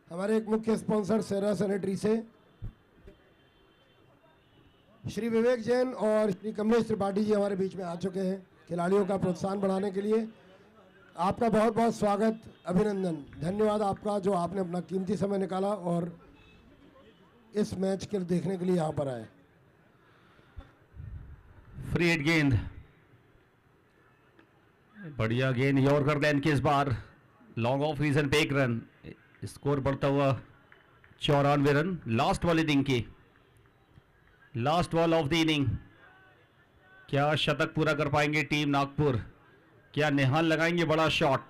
हमारे एक मुख्य स्पॉन्सर सेरा सैनिटरी से श्री विवेक जैन और श्री कमलेश त्रिपाठी जी हमारे बीच में आ चुके हैं खिलाड़ियों का प्रोत्साहन बढ़ाने के लिए। आपका बहुत बहुत स्वागत, अभिनंदन, धन्यवाद आपका जो आपने अपना कीमती समय निकाला और इस मैच के देखने के लिए यहाँ पर आए। फ्री हिट गेंद, बढ़िया गेंद यॉर्कर लाइन की इस बार, लॉन्ग ऑफ रीजन पे 1 रन। स्कोर बढ़ता हुआ 94 रन। लास्ट बॉल इनिंग की, last ball of the inning. क्या शतक पूरा कर पाएंगे टीम नागपुर? क्या निहाल लगाएंगे बड़ा शॉट?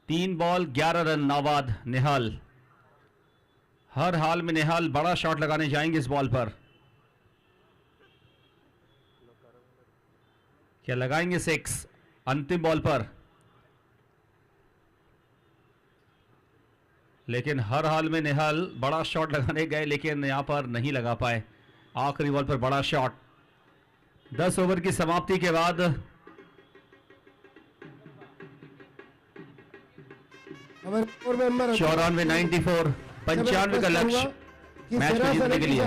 3 बॉल 11 रन नाबाद निहाल। हर हाल में निहाल बड़ा शॉट लगाने जाएंगे इस बॉल पर। क्या लगाएंगे 6 अंतिम बॉल पर? लेकिन हर हाल में निहाल बड़ा शॉट लगाने गए, लेकिन यहां पर नहीं लगा पाए। आखिरी बॉल पर बड़ा शॉट। 10 ओवर की समाप्ति के बाद 94, 94, 95 का लक्ष्य मैच में जीतने के लिए।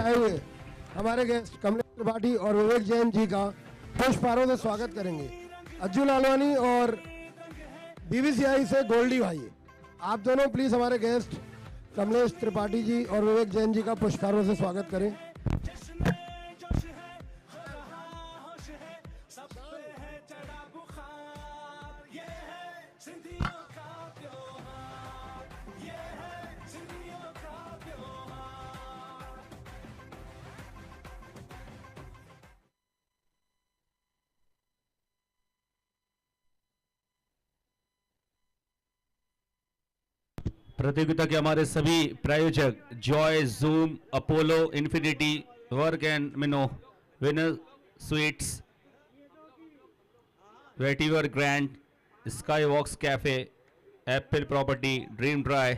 हमारे गेस्ट कमलेश त्रिपाठी और विवेक जैन जी का पुष्पारों से स्वागत करेंगे। अज्जू लालवानी और बीबीसीआई से गोल्डी भाई, आप दोनों प्लीज हमारे गेस्ट कमलेश त्रिपाठी जी और विवेक जैन जी का पुरस्कारों से स्वागत करें। प्रतियोगिता के हमारे सभी प्रायोजक joy, Zoom, Apollo, infinity, work and मिनो, winner sweets, vetiver grand, sky walks cafe, apple property, dream dry,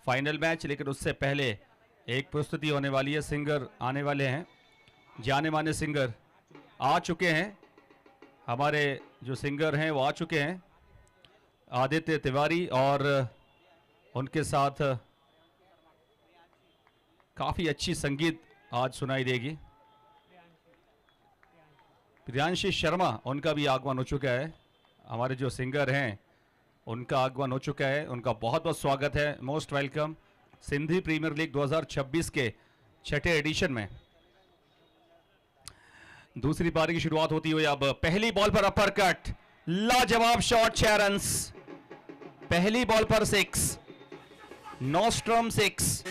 final match, लेकिन उससे पहले एक प्रस्तुति होने वाली है। सिंगर आने वाले हैं, जाने माने सिंगर आ चुके हैं। हमारे जो सिंगर हैं वो आ चुके हैं, आदित्य तिवारी, और उनके साथ काफ़ी अच्छी संगीत आज सुनाई देगी। प्रियांशी शर्मा, उनका भी आगमन हो चुका है। हमारे जो सिंगर हैं उनका आगमन हो चुका है, उनका बहुत बहुत स्वागत है, most welcome Sindhi premier league 2026 के छठे एडिशन में। दूसरी पारी की शुरुआत होती हुई अब पहली बॉल पर अपर कट, लाजवाब शॉट, 6 रन्स। पहली बॉल पर 6, नॉस्ट्रम 6।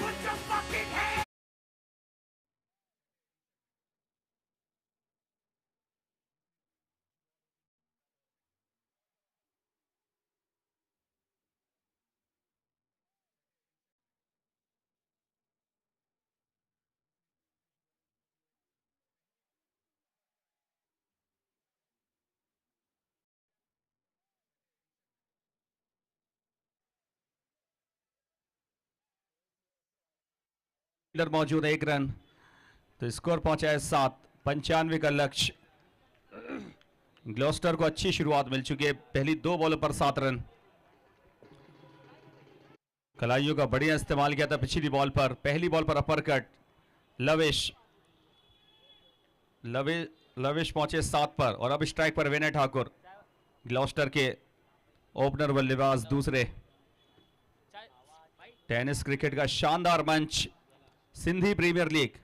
मौजूद है 1 रन, तो स्कोर पहुंचा है 7। 95 का लक्ष्य। ग्लॉस्टर को अच्छी शुरुआत मिल चुकी है, पहली 2 बॉलों पर 7 रन। कलाइयों का बढ़िया इस्तेमाल किया था पिछली बॉल पर। पहली बॉल पर अपर कट, लविश पहुंचे 7 पर, और अब स्ट्राइक पर विनय ठाकुर, ग्लॉस्टर के ओपनर बल्लेबाज दूसरे। टेनिस क्रिकेट का शानदार मंच सिंधी प्रीमियर लीग।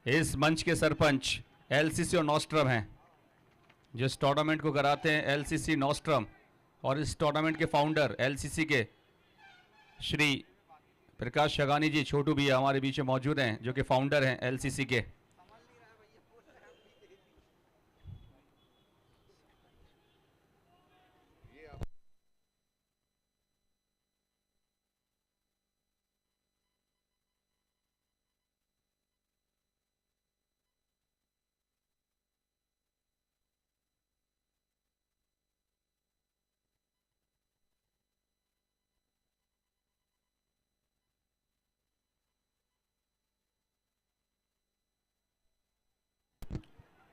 इस मंच के सरपंच एलसीसी और नॉस्ट्रम हैं। जिस टूर्नामेंट को कराते हैं एलसीसी नॉस्ट्रम, और इस टूर्नामेंट के फाउंडर एलसीसी के श्री प्रकाश शगानी जी, छोटू भी हमारे बीच में मौजूद हैं, जो कि फाउंडर हैं एलसीसी के।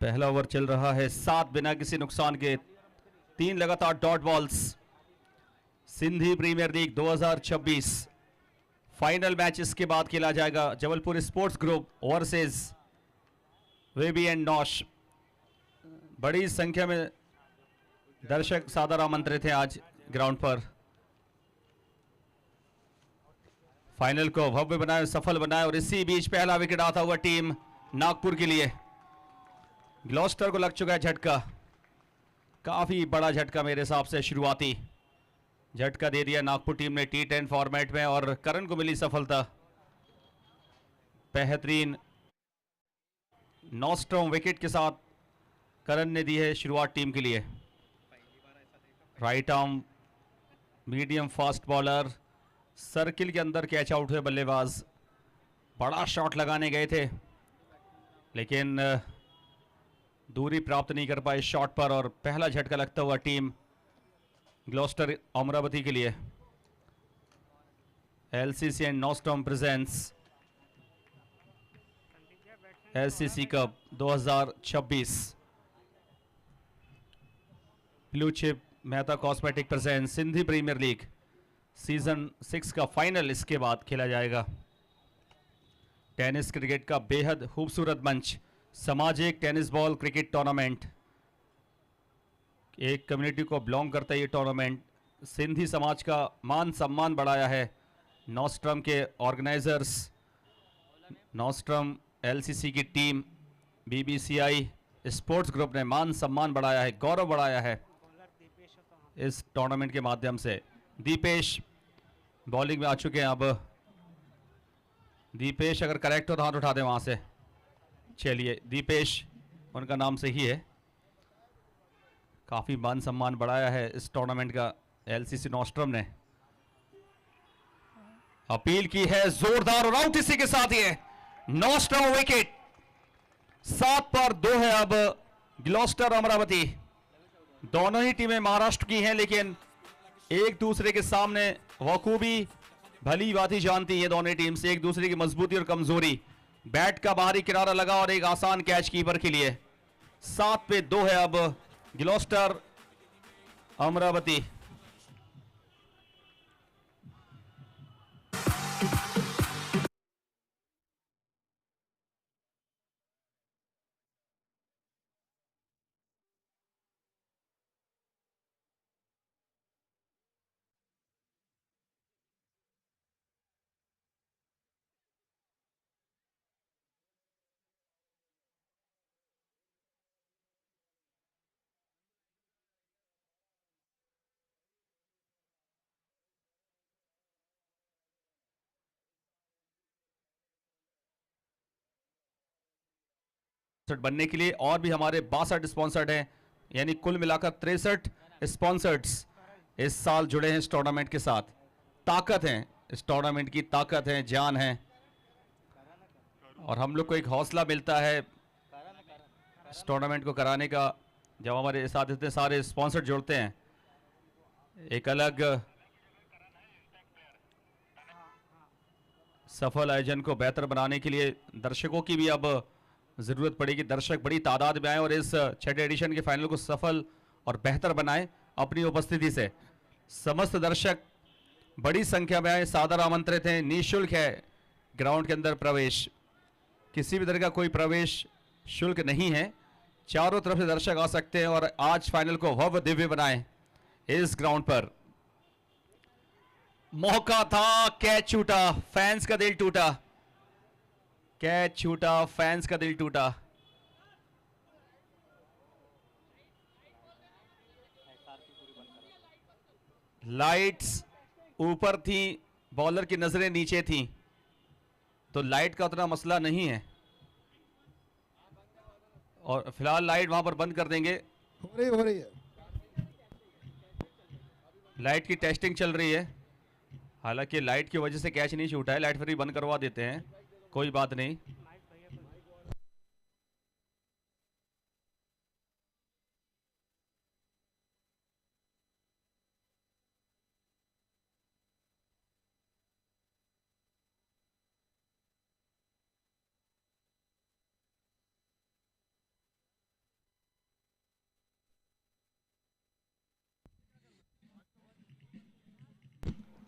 पहला ओवर चल रहा है 7 बिना किसी नुकसान के। 3 लगातार dot balls. Sindhi premier league 2026 final match इसके बाद खेला जाएगा Jabalpur sports group versus baby and nosh. बड़ी संख्या में दर्शक सादर आमंत्रित हैं आज ग्राउंड पर। फाइनल को भव्य बनाए, सफल बनाए, और इसी बीच पहला विकेट आता हुआ टीम नागपुर के लिए। ग्लॉस्टर को लग चुका है झटका, काफी बड़ा झटका मेरे हिसाब से। शुरुआती झटका दे दिया नागपुर टीम ने T10 फॉर्मेट में, और करण को मिली सफलता। बेहतरीन नॉस्ट्रम विकेट के साथ करण ने दी है शुरुआत टीम के लिए। Right arm medium fast bowler, circle के अंदर कैच आउट हुए बल्लेबाज। बड़ा शॉट लगाने गए थे, लेकिन दूरी प्राप्त नहीं कर पाए शॉट पर, और पहला झटका लगता हुआ टीम ग्लॉस्टर अमरावती के लिए। LCC and Nostrum presents LCC cup 2026। Blue chip Mehta cosmetic presents Sindhi premier league season 6 का फाइनल इसके बाद खेला जाएगा। टेनिस क्रिकेट का बेहद खूबसूरत मंच, सामाजिक टेनिस बॉल क्रिकेट टूर्नामेंट। एक कम्युनिटी को बिलोंग करता है ये टूर्नामेंट। सिंधी समाज का मान सम्मान बढ़ाया है नॉस्ट्रम के ऑर्गेनाइजर्स, नॉस्ट्रम एलसीसी की टीम, बीबीसीआई स्पोर्ट्स ग्रुप ने मान सम्मान बढ़ाया है, गौरव बढ़ाया है इस टूर्नामेंट के माध्यम से। दीपेश बॉलिंग में आ चुके हैं। अब दीपेश अगर करेक्ट हो तो हाथ उठा दें वहां से। चलिए, दीपेश उनका नाम सही है। काफी मान सम्मान बढ़ाया है इस टूर्नामेंट का एलसीसी नॉस्ट्रम ने। अपील की है जोरदार, और आउट इसी के साथ ही है। नॉस्ट्रम विकेट, 7 पर 2 है अब ग्लॉस्टर अमरावती। दोनों ही टीमें महाराष्ट्र की हैं, लेकिन एक दूसरे के सामने बखूबी भली बात ही जानती है दोनों टीम से एक दूसरे की मजबूती और कमजोरी। बैट का बाहरी किनारा लगा और एक आसान कैच कीपर के लिए। 7 पे 2 है अब ग्लॉस्टर अमरावती। बनने के लिए और भी हमारे 62 स्पॉन्सर्ड हैं, यानी कुल मिलाकर 63 स्पॉन्सर्स इस साल जुड़े हैं इस टूर्नामेंट के साथ। ताकत है इस टूर्नामेंट की, ताकत है, जान है, और हम लोग को एक हौसला मिलता है इस टूर्नामेंट को कराने का जब हमारे साथ इतने सारे स्पॉन्सर जुड़ते हैं। एक अलग सफल आयोजन को बेहतर बनाने के लिए दर्शकों की भी अब जरूरत पड़ेगी। दर्शक बड़ी तादाद में आए और इस छठे एडिशन के फाइनल को सफल और बेहतर बनाएं अपनी उपस्थिति से। समस्त दर्शक बड़ी संख्या में आए, सादर आमंत्रित हैं। निःशुल्क है ग्राउंड के अंदर प्रवेश, किसी भी तरह का कोई प्रवेश शुल्क नहीं है। चारों तरफ से दर्शक आ सकते हैं और आज फाइनल को भव्य दिव्य बनाएं इस ग्राउंड पर। मौका था, कैच छूटा, फैंस का दिल टूटा, कैच छूटा, फैंस का दिल टूटा। लाइट्स ऊपर थी, बॉलर की नजरें नीचे थी, तो लाइट का उतना मसला नहीं है। और फिलहाल लाइट वहां पर बंद कर देंगे। हो रही है। लाइट की टेस्टिंग चल रही है, हालांकि लाइट की वजह से कैच नहीं छूटा है। लाइट फिर भी बंद करवा देते हैं, कोई बात नहीं।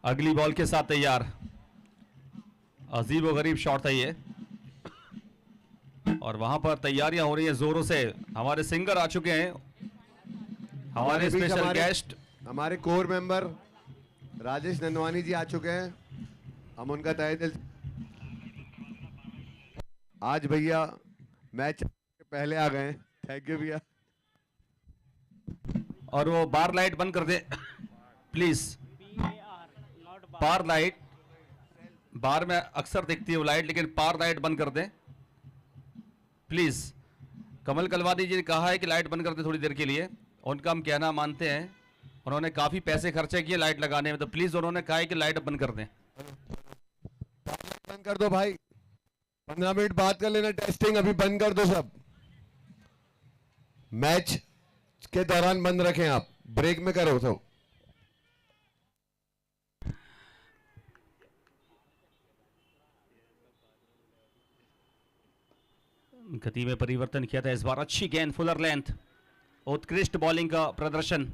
अगली बॉल के साथ तैयार, अजीब व गरीब शॉट था ये, और वहां पर तैयारियां हो रही हैं जोरों से। हमारे सिंगर आ चुके हैं, हमारे बीच स्पेशल गेस्ट, हमारे कोर मेंबर राजेश नंदवानी जी आ चुके हैं। हम उनका तहे दिल आज भैया मैच पहले आ गए। थैंक यू भैया। और वो बार लाइट बंद कर दे प्लीज। बार लाइट, बार में अक्सर दिखती है वो लाइट, लेकिन बार लाइट बंद कर दें प्लीज। कमल कलवादी जी ने कहा है कि लाइट बंद कर दे थोड़ी देर के लिए, उनका हम कहना मानते हैं। उन्होंने काफी पैसे खर्चे किए लाइट लगाने में, तो प्लीज उन्होंने कहा है कि लाइट बंद कर दें। बंद कर दो भाई, 15 मिनट बात कर लेना। टेस्टिंग अभी बंद कर दो सब, मैच के दौरान बंद रखें आप, ब्रेक में करो तो। गति में परिवर्तन किया था इस बार। अच्छी गेंद, फुलर लेंथ, उत्कृष्ट बॉलिंग का प्रदर्शन।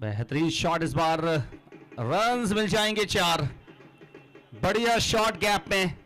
बेहतरीन शॉट इस बार, रन्स मिल जाएंगे 4। बढ़िया शॉट गैप में।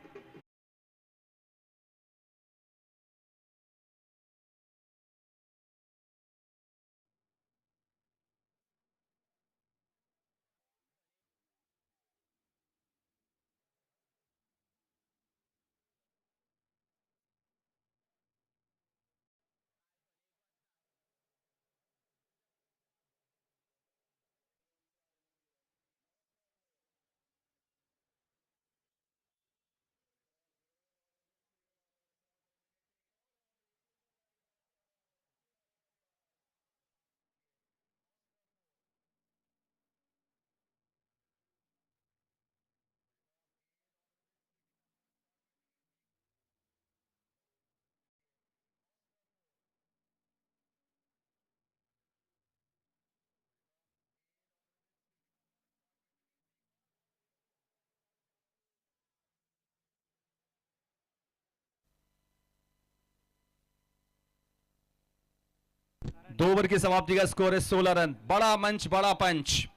2 ओवर की समाप्ति का स्कोर है 16 रन। बड़ा मंच, बड़ा पंच।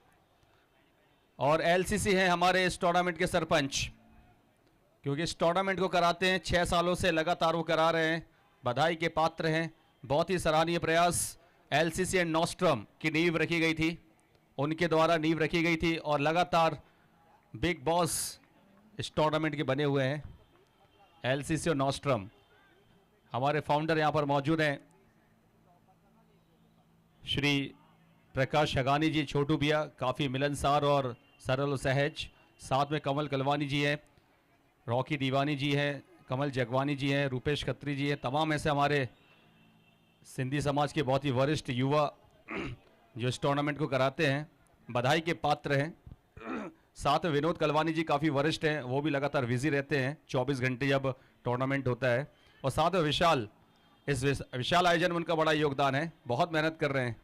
और एलसीसी है हमारे इस टूर्नामेंट के सरपंच, क्योंकि इस टूर्नामेंट को कराते हैं 6 सालों से लगातार वो करा रहे हैं। बधाई के पात्र हैं। बहुत ही सराहनीय प्रयास। एलसीसी एंड नॉस्ट्रम की नींव रखी गई थी, उनके द्वारा नींव रखी गई थी और लगातार बिग बॉस इस टूर्नामेंट के बने हुए हैं। एलसीसी और नॉस्ट्रम। हमारे फाउंडर यहां पर मौजूद हैं श्री प्रकाश हगानी जी, छोटू भैया, काफ़ी मिलनसार और सरल और सहज। साथ में कमल कलवानी जी हैं, रॉकी दीवानी जी हैं, कमल जगवानी जी हैं, रूपेश खत्री जी हैं। तमाम ऐसे हमारे सिंधी समाज के बहुत ही वरिष्ठ युवा जो इस टूर्नामेंट को कराते हैं, बधाई के पात्र हैं। साथ में विनोद कलवानी जी काफ़ी वरिष्ठ हैं, वो भी लगातार बिजी रहते हैं 24 घंटे जब टूर्नामेंट होता है। और साथ में विशाल, इस विशाल आयोजन में उनका बड़ा योगदान है, बहुत मेहनत कर रहे हैं।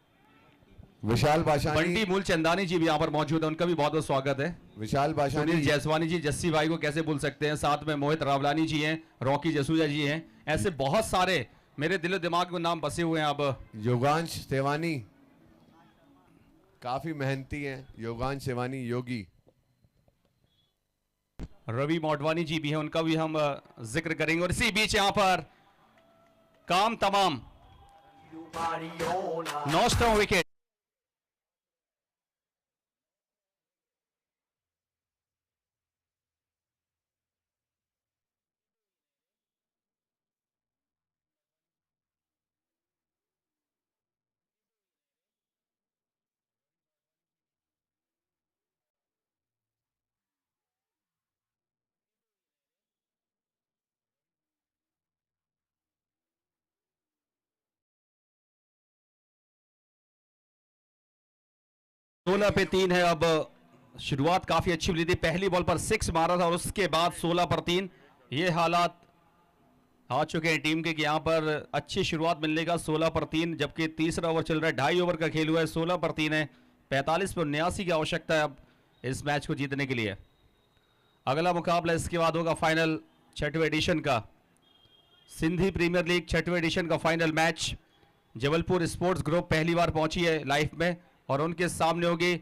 विशाल बाशानी, बंटी मूल चंदानी जी भी यहाँ पर मौजूद है, उनका भी बहुत बहुत स्वागत है। विशाल बाशानी, सुनील जैसवानी जी, जस्सी भाई को कैसे भूल सकते हैं। साथ में मोहित रावलानी जी हैं, रॉकी जसूजा जी हैं। ऐसे बहुत सारे मेरे दिलो दिमाग में नाम बसे हुए हैं। अब योगांश सेवानी काफी मेहनती हैं। योगांश सेवानी योगी, रवि मोटवानी जी भी हैं, उनका भी हम जिक्र करेंगे। और इसी बीच यहाँ पर काम तमाम 9 विकेट। सोलह पे 3 है। अब शुरुआत काफी अच्छी मिली थी, पहली बॉल पर 6 मारा था और उसके बाद 16 पर 3। ये हालात आ चुके हैं टीम के कि यहाँ पर अच्छी शुरुआत मिलने का 16 पर 3, जबकि तीसरा ओवर चल रहा है, 2.5 ओवर का खेल हुआ है। 16 पर 3 है, 45 पर 79 की आवश्यकता है अब इस मैच को जीतने के लिए। अगला मुकाबला इसके बाद होगा फाइनल 6वें एडिशन का, सिंधी प्रीमियर लीग 6वें एडिशन का final match. Jabalpur sports group पहली बार पहुंची है लाइफ में और उनके सामने होगी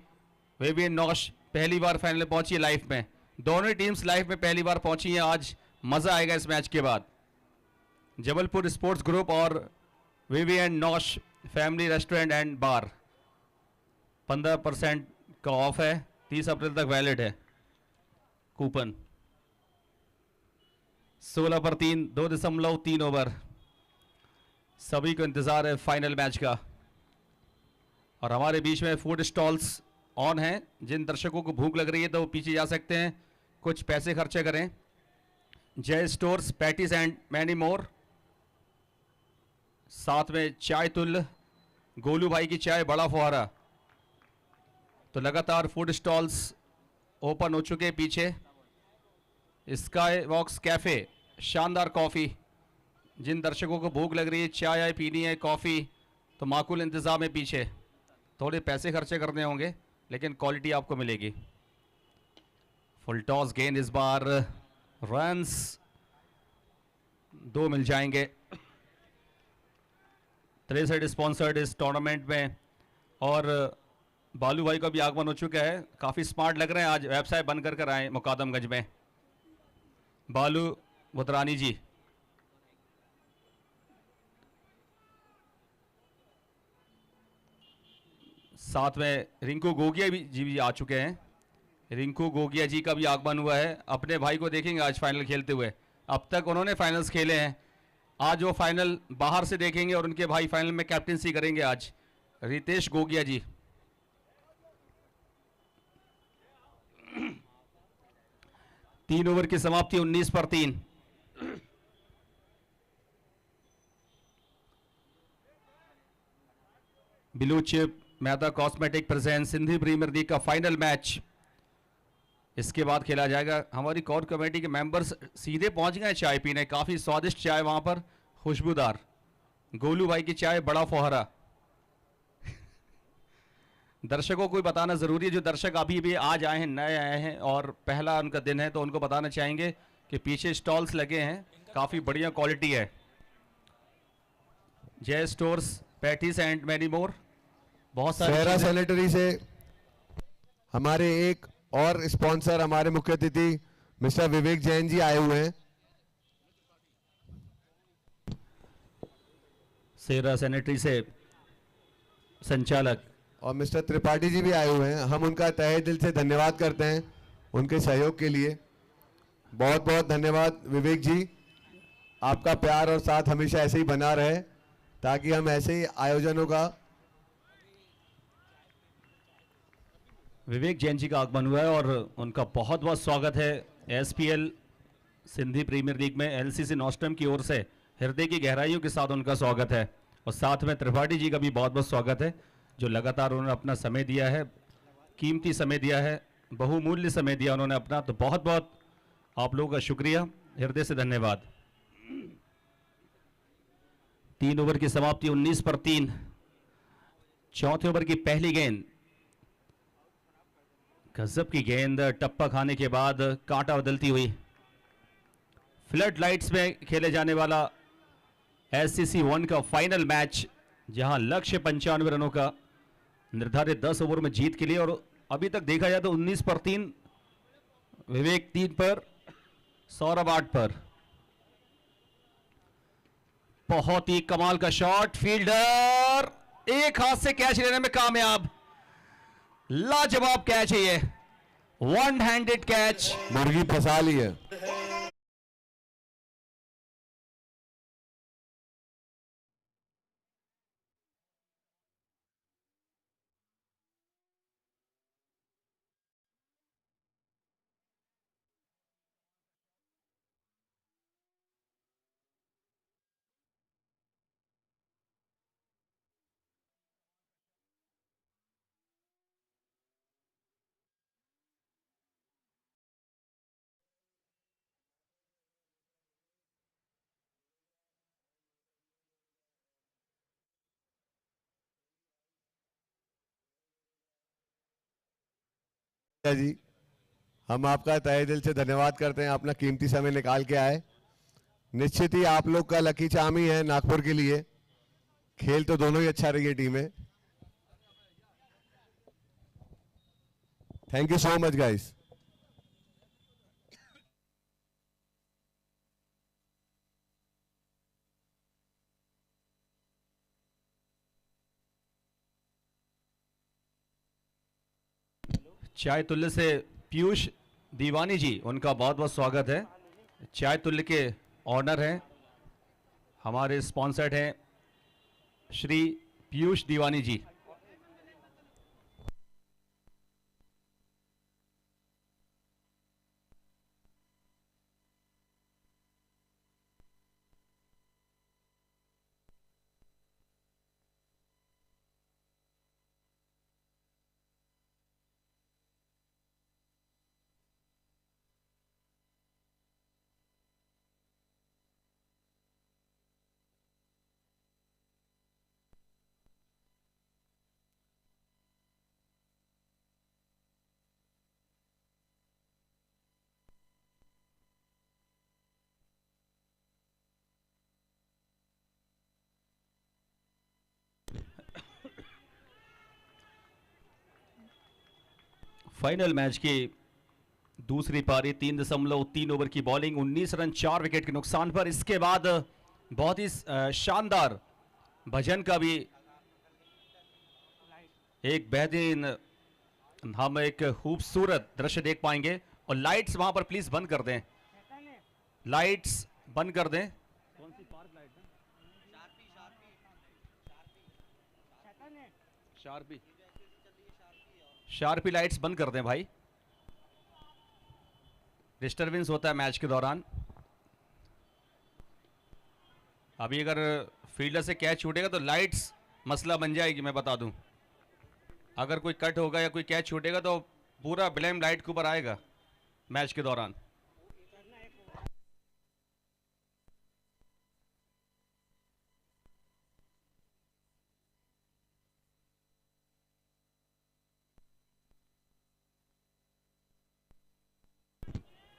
वेवियन नॉश, पहली बार फाइनल पहुंची है लाइफ में। दोनों टीम्स लाइफ में पहली बार पहुंची हैं। आज मजा आएगा इस मैच के बाद। जबलपुर स्पोर्ट्स ग्रुप और वेवियन नॉश फैमिली रेस्टोरेंट एंड बार 15% का ऑफ है, 30 अप्रैल तक वैलिड है कूपन। 16 पर 3, 2.3 ओवर। सभी को इंतजार है फाइनल मैच का। और हमारे बीच में फूड स्टॉल्स ऑन हैं। जिन दर्शकों को भूख लग रही है तो वो पीछे जा सकते हैं, कुछ पैसे खर्चे करें। जय stores, patties and many more. साथ में चाय तुल, गोलू भाई की चाय, बड़ा फुहारा। तो लगातार फूड स्टॉल्स ओपन हो चुके हैं पीछे। स्काई वॉक्स कैफे, शानदार कॉफ़ी। जिन दर्शकों को भूख लग रही है, चाय पीनी है, कॉफ़ी, तो माकूल इंतज़ाम है पीछे। थोड़े पैसे खर्चे करने होंगे लेकिन क्वालिटी आपको मिलेगी। फुल टॉस गेंद, इस बार रन्स 2 मिल जाएंगे। 63 स्पॉन्सर्ड इस टूर्नामेंट में और बालू भाई का भी आगमन हो चुका है। काफ़ी स्मार्ट लग रहे हैं, आज वेबसाइट बंद कर आए मुकादमगंज में। बालू बुतरानी जी, साथ में रिंकू गोगिया जी भी आ चुके हैं। रिंकू गोगिया जी का भी आगमन हुआ है। अपने भाई को देखेंगे आज फाइनल खेलते हुए। अब तक उन्होंने फाइनल्स खेले हैं, आज वो फाइनल बाहर से देखेंगे और उनके भाई फाइनल में कैप्टनसी करेंगे आज। रितेश गोगिया जी। तीन ओवर की समाप्ति, 19 पर 3। Blue chip Mehta cosmetic present Sindhi premier league का फाइनल मैच इसके बाद खेला जाएगा। हमारी कोर कमेटी के मेंबर्स सीधे पहुंच गए चाय पीने। काफ़ी स्वादिष्ट चाय वहां पर, खुशबूदार। गोलू भाई की चाय, बड़ा फुहारा। दर्शकों को बताना ज़रूरी है, जो दर्शक अभी भी आज आए हैं, नए आए हैं और पहला उनका दिन है, तो उनको बताना चाहेंगे कि पीछे स्टॉल्स लगे हैं, काफ़ी बढ़िया क्वालिटी है। जय stores patties and many more, बहुत सारी सेरा चीजें। सैनिटरी से हमारे एक और स्पॉन्सर, हमारे मुख्य अतिथि मिस्टर विवेक जैन जी आए हुए हैं। सेरा सैनिटरी से संचालक और मिस्टर त्रिपाठी जी भी आए हुए हैं। हम उनका तहे दिल से धन्यवाद करते हैं उनके सहयोग के लिए। बहुत बहुत धन्यवाद विवेक जी, आपका प्यार और साथ हमेशा ऐसे ही बना रहे ताकि हम ऐसे ही आयोजनों का। विवेक जैन जी का आगमन हुआ है और उनका बहुत बहुत स्वागत है एसपीएल सिंधी प्रीमियर लीग में। एलसीसी नॉस्टम की ओर से हृदय की गहराइयों के साथ उनका स्वागत है और साथ में त्रिपाठी जी का भी बहुत बहुत स्वागत है, जो लगातार उन्होंने अपना समय दिया है, कीमती समय दिया है, बहुमूल्य समय दिया उन्होंने अपना। तो बहुत बहुत आप लोगों का शुक्रिया, हृदय से धन्यवाद। 3 ओवर की समाप्ति 19 पर 3। चौथे ओवर की पहली गेंद, गजब की गेंद, टप्पा खाने के बाद कांटा बदलती हुई। फ्लड लाइट्स में खेले जाने वाला एससीसी 1 का फाइनल मैच, जहां लक्ष्य 95 रनों का निर्धारित 10 ओवर में जीत के लिए। और अभी तक देखा जाए तो 19 पर 3, विवेक 3 पर, सौरभ 8 पर। बहुत ही कमाल का शॉट, फील्डर एक हाथ से कैच लेने में कामयाब। लाजवाब कैच है ये, वन हैंडेड कैच। मुर्गी फंसा ली है। जी, हम आपका तहे दिल से धन्यवाद करते हैं, अपना कीमती समय निकाल के आए। निश्चित ही आप लोग का लकी चार्म ही है नागपुर के लिए। खेल तो दोनों ही अच्छा रही है टीमें। Thank you so much guys. चाय तुल्य से पीयूष दीवानी जी, उनका बहुत बहुत स्वागत है। चाय तुल्य के ऑनर हैं, हमारे स्पॉन्सर्ड हैं श्री पीयूष दीवानी जी। फाइनल मैच की दूसरी पारी, 3.3 ओवर की बॉलिंग, 19 रन 4 विकेट के नुकसान पर। इसके बाद बहुत ही शानदार भजन का भी एक बेहतरीन, हम एक खूबसूरत दृश्य देख पाएंगे। और लाइट्स वहां पर प्लीज बंद कर दें, लाइट्स बंद कर दें। शार्पी लाइट्स बंद कर दें भाई, डिस्टरबेंस होता है मैच के दौरान। अभी अगर फील्डर से कैच छूटेगा तो लाइट्स मसला बन जाएगी, मैं बता दूं। अगर कोई कट होगा या कोई कैच छूटेगा तो पूरा ब्लेम लाइट के ऊपर आएगा मैच के दौरान।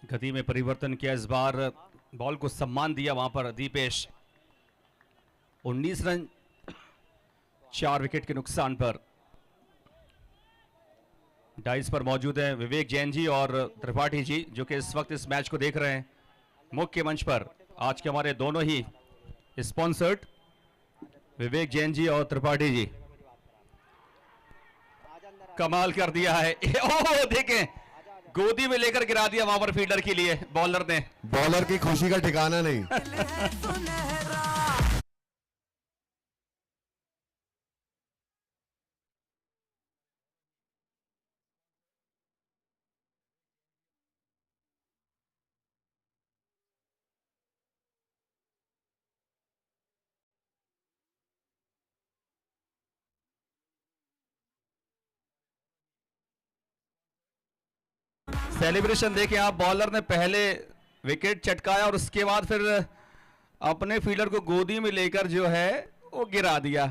गति में परिवर्तन किया इस बार, बॉल को सम्मान दिया वहां पर दीपेश। 19 रन 4 विकेट के नुकसान पर। डाइस पर मौजूद हैं विवेक जैन जी और त्रिपाठी जी, जो कि इस वक्त इस मैच को देख रहे हैं मुख्य मंच पर। आज के हमारे दोनों ही स्पॉन्सर्ड विवेक जैन जी और त्रिपाठी जी। कमाल कर दिया है। ओह देखें, गोदी में लेकर गिरा दिया वहां पर फील्डर के लिए बॉलर ने। बॉलर की खुशी का ठिकाना नहीं। सेलिब्रेशन देखें आप, बॉलर ने पहले विकेट चटकाया और उसके बाद फिर अपने फील्डर को गोदी में लेकर जो है वो गिरा दिया।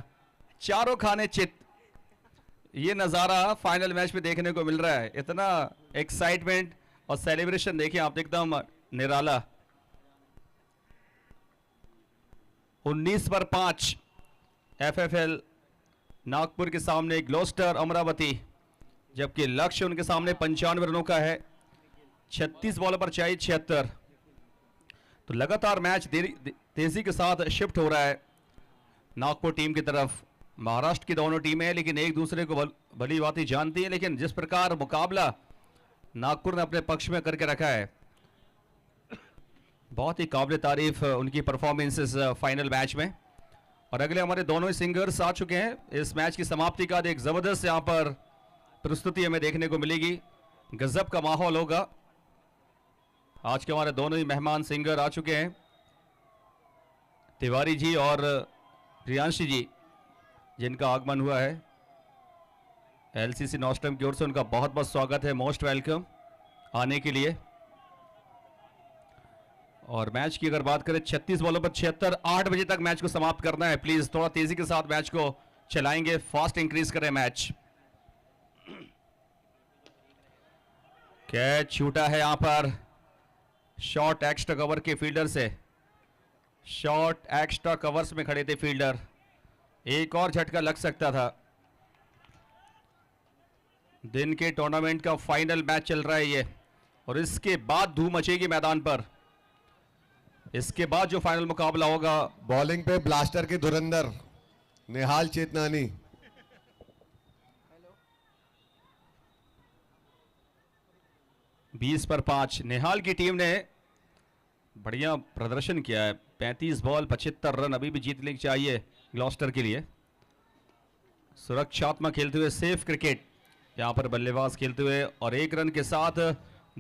चारों खाने चित। ये नज़ारा फाइनल मैच में देखने को मिल रहा है। इतना एक्साइटमेंट और सेलिब्रेशन देखिए आप, एकदम निराला। 19 पर 5 एफएफएल नागपुर के सामने ग्लोस्टर अमरावती, जबकि लक्ष्य उनके सामने 95 रनों का है। 36 बॉल पर चाहिए 76। तो लगातार मैच तेजी के साथ शिफ्ट हो रहा है नागपुर टीम की तरफ। महाराष्ट्र की दोनों टीमें हैं लेकिन एक दूसरे को भली भांति जानती हैं, लेकिन जिस प्रकार मुकाबला नागपुर ने अपने पक्ष में करके रखा है, बहुत ही काबिल तारीफ उनकी परफॉर्मेंसेस फाइनल मैच में। और अगले हमारे दोनों ही सिंगर्स आ चुके हैं। इस मैच की समाप्ति का एक जबरदस्त यहाँ पर प्रस्तुति हमें देखने को मिलेगी। गजब का माहौल होगा। आज के हमारे दोनों ही मेहमान सिंगर आ चुके हैं, तिवारी जी और प्रियांशी जी, जिनका आगमन हुआ है। एलसीसी नॉस्टम की ओर से उनका बहुत बहुत स्वागत है, मोस्ट वेलकम आने के लिए। और मैच की अगर बात करें, 36 बॉलों पर 76, 8 बजे तक मैच को समाप्त करना है। प्लीज थोड़ा तेजी के साथ मैच को चलाएंगे, फास्ट इंक्रीज करें मैच। कैच छूटा है यहां पर शॉर्ट एक्स्ट्रा कवर के फील्डर से। शॉर्ट एक्स्ट्रा कवर्स में खड़े थे फील्डर, एक और झटका लग सकता था। दिन के टूर्नामेंट का फाइनल मैच चल रहा है ये, और इसके बाद धूम मचेगी मैदान पर। इसके बाद जो फाइनल मुकाबला होगा, बॉलिंग पे ब्लास्टर के धुरंधर निहाल चेतनानी। बीस पर 5 निहाल की टीम ने बढ़िया प्रदर्शन किया है। 35 बॉल 75 रन अभी भी जीतने चाहिए ग्लॉस्टर के लिए। सुरक्षात्मक खेलते हुए, सेफ क्रिकेट यहां पर बल्लेबाज खेलते हुए, और 1 रन के साथ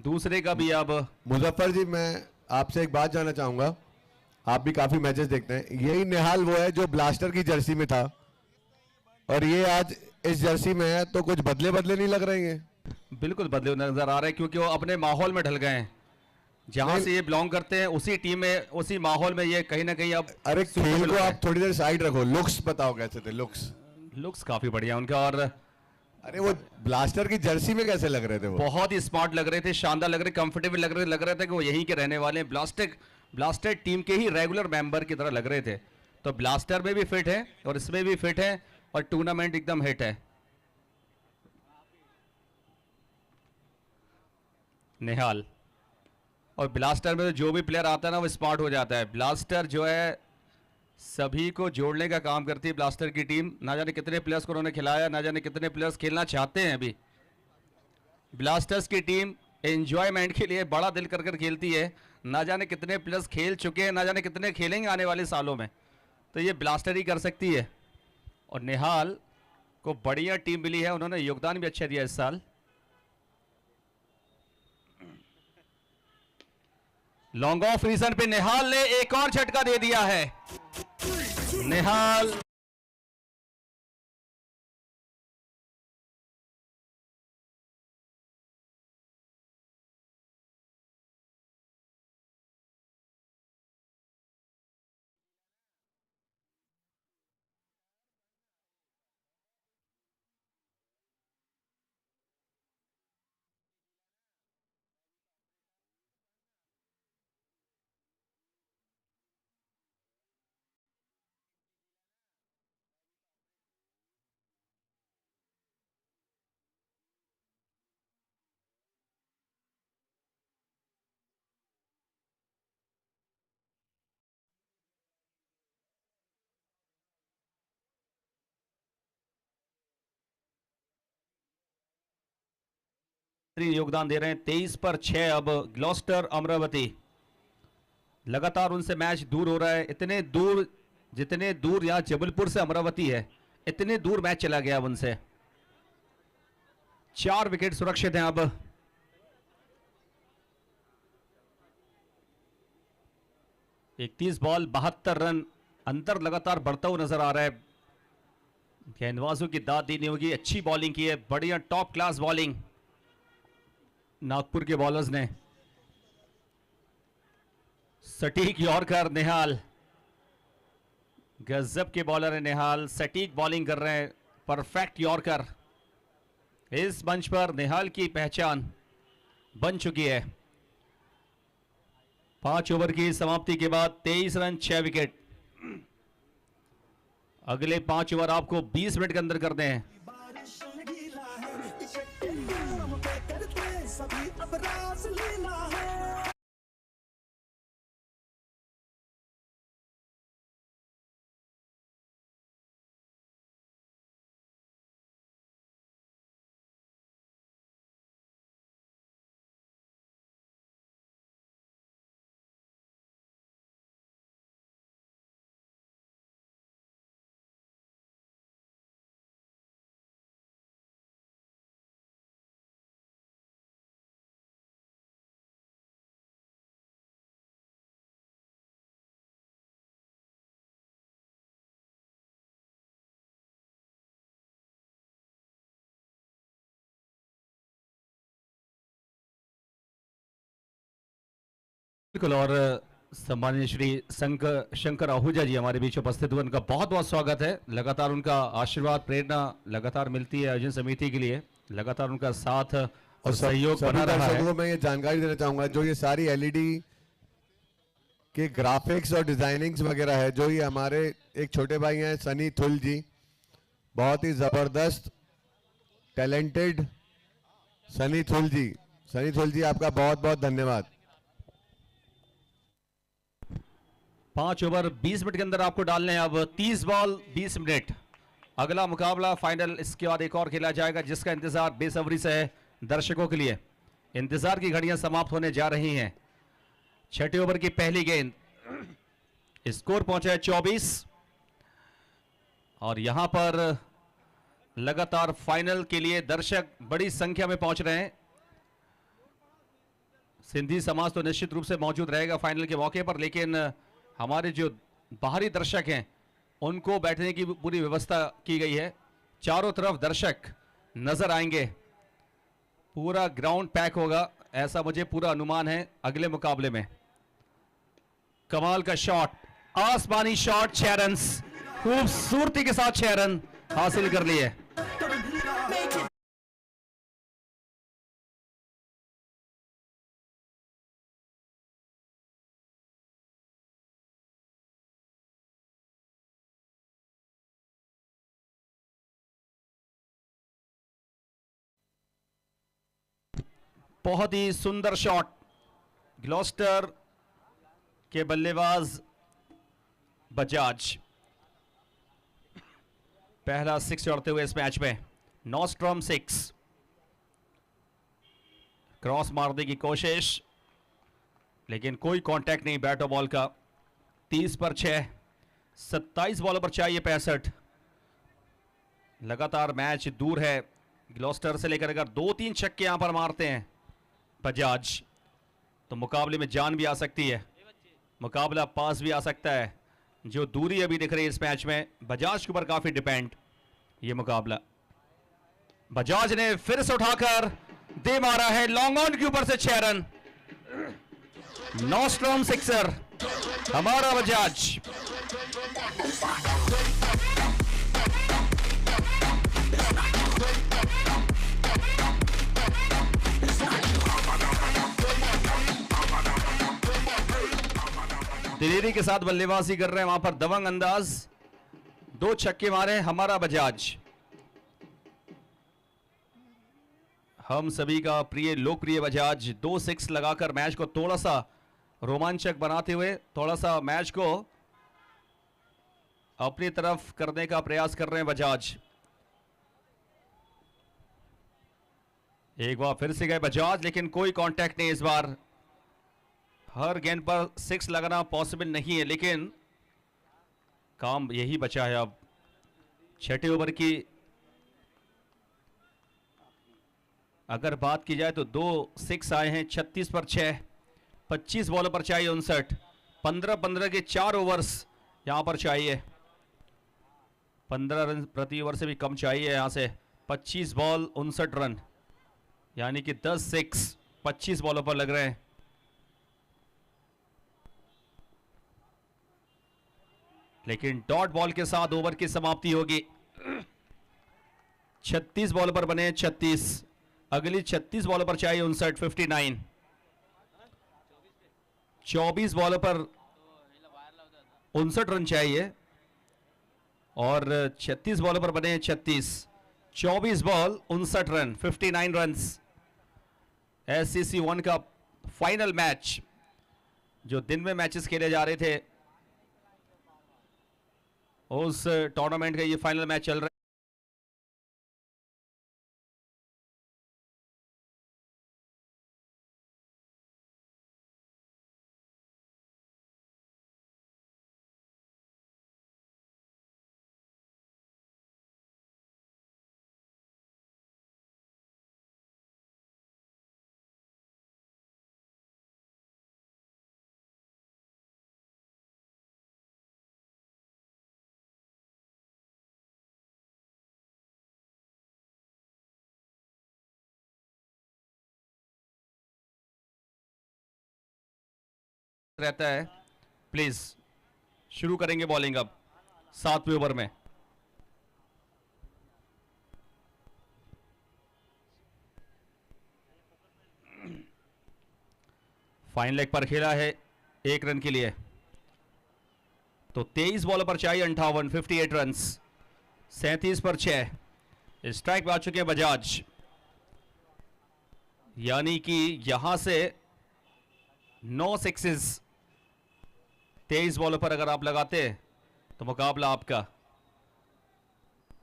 दूसरे का भी। अब मुजफ्फर जी, मैं आपसे एक बात जानना चाहूंगा, आप भी काफी मैचेस देखते हैं। यही निहाल वो है जो ब्लास्टर की जर्सी में था, और ये आज इस जर्सी में है, तो कुछ बदले बदले नहीं लग रहे हैं? बिल्कुल बदले नजर आ रहे हैं, क्योंकि वो अपने माहौल में ढल गए हैं। जहां से ये बिलोंग करते हैं उसी टीम में, उसी माहौल में ये कहीं ना कहीं अब। अरे खेल को आप थोड़ी देर साइड रखो, लुक्स बताओ कैसे थे? लुक्स काफी बढ़िया उनका। और अरे वो ब्लास्टर की जर्सी में कैसे लग रहे थे? वो बहुत ही स्मार्ट लग रहे थे, शानदार लग रहे, कंफर्टेबल लग रहे थे कि वो यहीं के रहने वाले हैं, ब्लास्टर टीम के ही रेगुलर मेंबर की तरह लग रहे थे। तो ब्लास्टर में भी फिट है और इसमें भी फिट है, और टूर्नामेंट एकदम हिट है। निहाल और ब्लास्टर में जो भी प्लेयर आता है ना, वो स्मार्ट हो जाता है। ब्लास्टर जो है सभी को जोड़ने का काम करती है ब्लास्टर की टीम। ना जाने कितने प्लेयर्स को उन्होंने खिलाया, ना जाने कितने प्लेयर्स खेलना चाहते हैं अभी। ब्लास्टर्स की टीम एंजॉयमेंट के लिए बड़ा दिल कर खेलती है। ना जाने कितने प्लेयर्स खेल चुके हैं, ना जाने कितने खेलेंगे आने वाले सालों में, तो ये ब्लास्टर ही कर सकती है। और निहाल को बढ़िया टीम मिली है, उन्होंने योगदान भी अच्छा दिया इस साल। लॉन्ग ऑफ रीजन पे निहाल ने एक और झटका दे दिया है। निहाल योगदान दे रहे हैं। 23 पर 6 अब ग्लॉस्टर अमरावती। लगातार उनसे मैच दूर हो रहा है, इतने दूर जितने दूर यहां जबलपुर से अमरावती है इतने दूर मैच चला गया अब उनसे। 4 विकेट सुरक्षित हैं अब। इकतीस बॉल 72 रन, अंतर लगातार बढ़ता हुआ नजर आ रहा है। गेंदबाजों की दाद देनी होगी, अच्छी बॉलिंग की है, बढ़िया टॉप क्लास बॉलिंग नागपुर के बॉलर्स ने। सटीक यॉर्कर निहाल, गजब के बॉलर है निहाल, सटीक बॉलिंग कर रहे हैं, परफेक्ट यॉर्कर। इस मंच पर निहाल की पहचान बन चुकी है। 5 ओवर की समाप्ति के बाद 23 रन 6 विकेट। अगले 5 ओवर आपको 20 मिनट के अंदर करने हैं। बिल्कुल, और सम्माननीय श्री शंकर आहूजा जी हमारे बीच उपस्थित हुए, उनका बहुत बहुत स्वागत है। लगातार उनका आशीर्वाद प्रेरणा लगातार मिलती है आयोजन समिति के लिए, लगातार उनका साथ और सहयोग बना रहा है। मैं ये जानकारी देना चाहूंगा, जो ये सारी एलईडी के ग्राफिक्स और डिजाइनिंग्स वगैरह है, जो ये हमारे एक छोटे भाई हैं सनी थुल जी, बहुत ही जबरदस्त टैलेंटेड सनी थुल जी आपका बहुत बहुत धन्यवाद। 5 ओवर 20 मिनट के अंदर आपको डालने हैं अब। 30 बॉल 20 मिनट। अगला मुकाबला फाइनल, इसके बाद एक और खेला जाएगा जिसका इंतजार बेसब्री से है दर्शकों के लिए। इंतजार की घड़ियां समाप्त होने जा रही हैं। 6ठे ओवर की पहली गेंद, स्कोर पहुंचा है 24 और यहां पर लगातार फाइनल के लिए दर्शक बड़ी संख्या में पहुंच रहे हैं। सिंधी समाज तो निश्चित रूप से मौजूद रहेगा फाइनल के मौके पर, लेकिन हमारे जो बाहरी दर्शक हैं उनको बैठने की पूरी व्यवस्था की गई है। चारों तरफ दर्शक नजर आएंगे, पूरा ग्राउंड पैक होगा, ऐसा मुझे पूरा अनुमान है। अगले मुकाबले में कमाल का शॉट, आसमानी शॉट, 6 रन, खूबसूरती के साथ 6 रन हासिल कर लिए। बहुत ही सुंदर शॉट, ग्लॉस्टर के बल्लेबाज बजाज पहला 6 जोड़ते हुए इस मैच में। नॉस्ट्रॉम 6, क्रॉस मारने की कोशिश लेकिन कोई कांटेक्ट नहीं बैट और बॉल का। 30 पर 6, 27 बॉलों पर चाहिए 65। लगातार मैच दूर है ग्लॉस्टर से, लेकर अगर 2-3 छक्के यहां पर मारते हैं बजाज तो मुकाबले में जान भी आ सकती है, मुकाबला पास भी आ सकता है। जो दूरी अभी दिख रही है इस मैच में बजाज के ऊपर काफी डिपेंड ये मुकाबला। बजाज ने फिर से उठाकर दे मारा है लॉन्ग ऑन के ऊपर से 6 रन। नॉस्ट्रॉम सिक्सर हमारा बजाज। दिलेरी के साथ बल्लेबाजी कर रहे हैं वहां पर दबंग अंदाज, 2 छक्के मारे हमारा बजाज। हम सभी का प्रिय लोकप्रिय बजाज 2 6 लगाकर मैच को थोड़ा सा रोमांचक बनाते हुए, थोड़ा सा मैच को अपनी तरफ करने का प्रयास कर रहे हैं बजाज। एक बार फिर से गए बजाज, लेकिन कोई कांटेक्ट नहीं इस बार। हर गेंद पर 6 लगाना पॉसिबल नहीं है, लेकिन काम यही बचा है अब। छठे ओवर की अगर बात की जाए तो 2 6 आए हैं, 36 पर 6, 25 बॉलों पर चाहिए 59, 15-15 के 4 ओवर्स यहां पर चाहिए। 15 रन प्रति ओवर से भी कम चाहिए यहां से। 25 बॉल 59 रन, यानी कि 10 6 25 बॉलों पर लग रहे हैं। लेकिन डॉट बॉल के साथ ओवर की समाप्ति होगी। 36 बॉल पर बने 36, अगली 36 बॉल पर चाहिए 59 59। 24 बॉल पर 59 रन चाहिए और 36 बॉल पर बने 36। 24 बॉल 59 रन, 59 रन्स। SCC 1 का फाइनल मैच, जो दिन में मैचेस खेले जा रहे थे, उस टूर्नामेंट का ये फाइनल मैच चल रहा है। रहता है। प्लीज शुरू करेंगे बॉलिंग अब 7वें ओवर में। फाइन लेग पर खेला है 1 रन के लिए, तो 23 बॉल पर चाहिए 58, 58 रन्स। 37 पर 6, स्ट्राइक पे आ चुके हैं बजाज, यानी कि यहां से 9 सिक्सेस 23 बॉलों पर अगर आप लगाते तो मुकाबला आपका।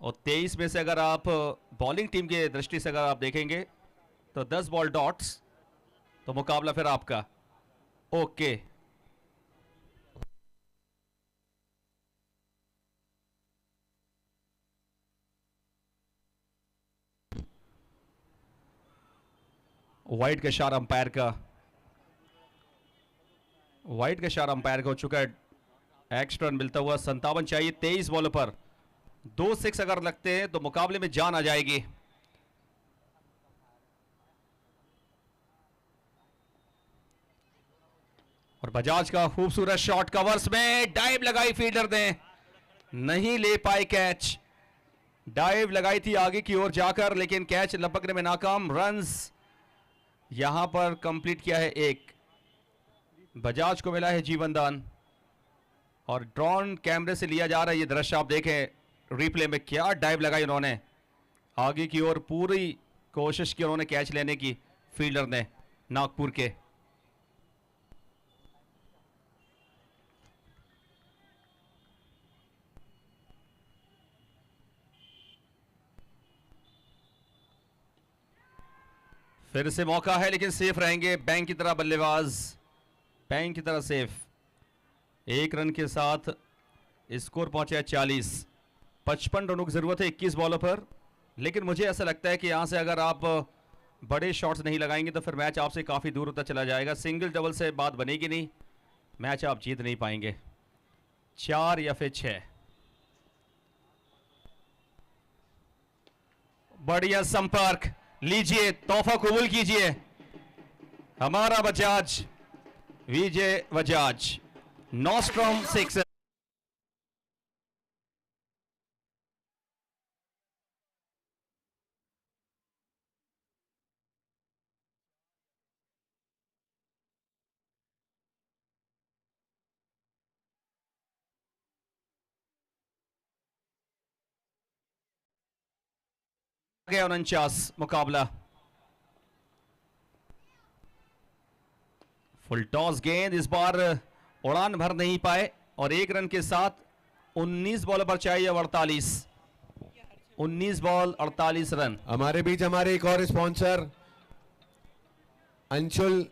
और 23 में से अगर आप बॉलिंग टीम की दृष्टि से अगर आप देखेंगे तो 10 बॉल डॉट्स, तो मुकाबला फिर आपका। ओके, वाइड का इशारा अंपायर का, वाइड का इशारा अंपायर का हो चुका है। एक्स्ट्रा रन मिलता हुआ 57 चाहिए 23 बॉल पर। 2 6 अगर लगते हैं तो मुकाबले में जान आ जाएगी। और बजाज का खूबसूरत शॉट, कवर्स में डाइव लगाई फील्डर ने, नहीं ले पाए कैच। डाइव लगाई थी आगे की ओर जाकर, लेकिन कैच लपकने में नाकाम। रन्स यहां पर कंप्लीट किया है 1, बजाज को मिला है जीवन दान। और ड्रोन कैमरे से लिया जा रहा है ये दृश्य, आप देखें रिप्ले में, क्या डाइव लगाई उन्होंने आगे की ओर। पूरी कोशिश की उन्होंने कैच लेने की फील्डर ने नागपुर के। फिर से मौका है, लेकिन सेफ रहेंगे बैंक की तरह बल्लेबाज, बैंक की तरह सेफ। 1 रन के साथ स्कोर पहुंचा है 40। 55 रनों की जरूरत है 21 बॉलों पर। लेकिन मुझे ऐसा लगता है कि यहां से अगर आप बड़े शॉट्स नहीं लगाएंगे तो फिर मैच आपसे काफी दूर होता चला जाएगा। सिंगल डबल से बात बनेगी नहीं, मैच आप जीत नहीं पाएंगे। 4 या फिर 6। बढ़िया संपर्क, लीजिए तोहफा कबूल कीजिए। हमारा बजाज, विजय बजाज, नॉस्ट्रॉम 6। गया 49 मुकाबला। फुल टॉस गेंद, इस बार उड़ान भर नहीं पाए और 1 रन के साथ 19 बॉल पर चाहिए 48। 19 बॉल 48 रन। हमारे बीच हमारे एक और स्पॉन्सर अंशुल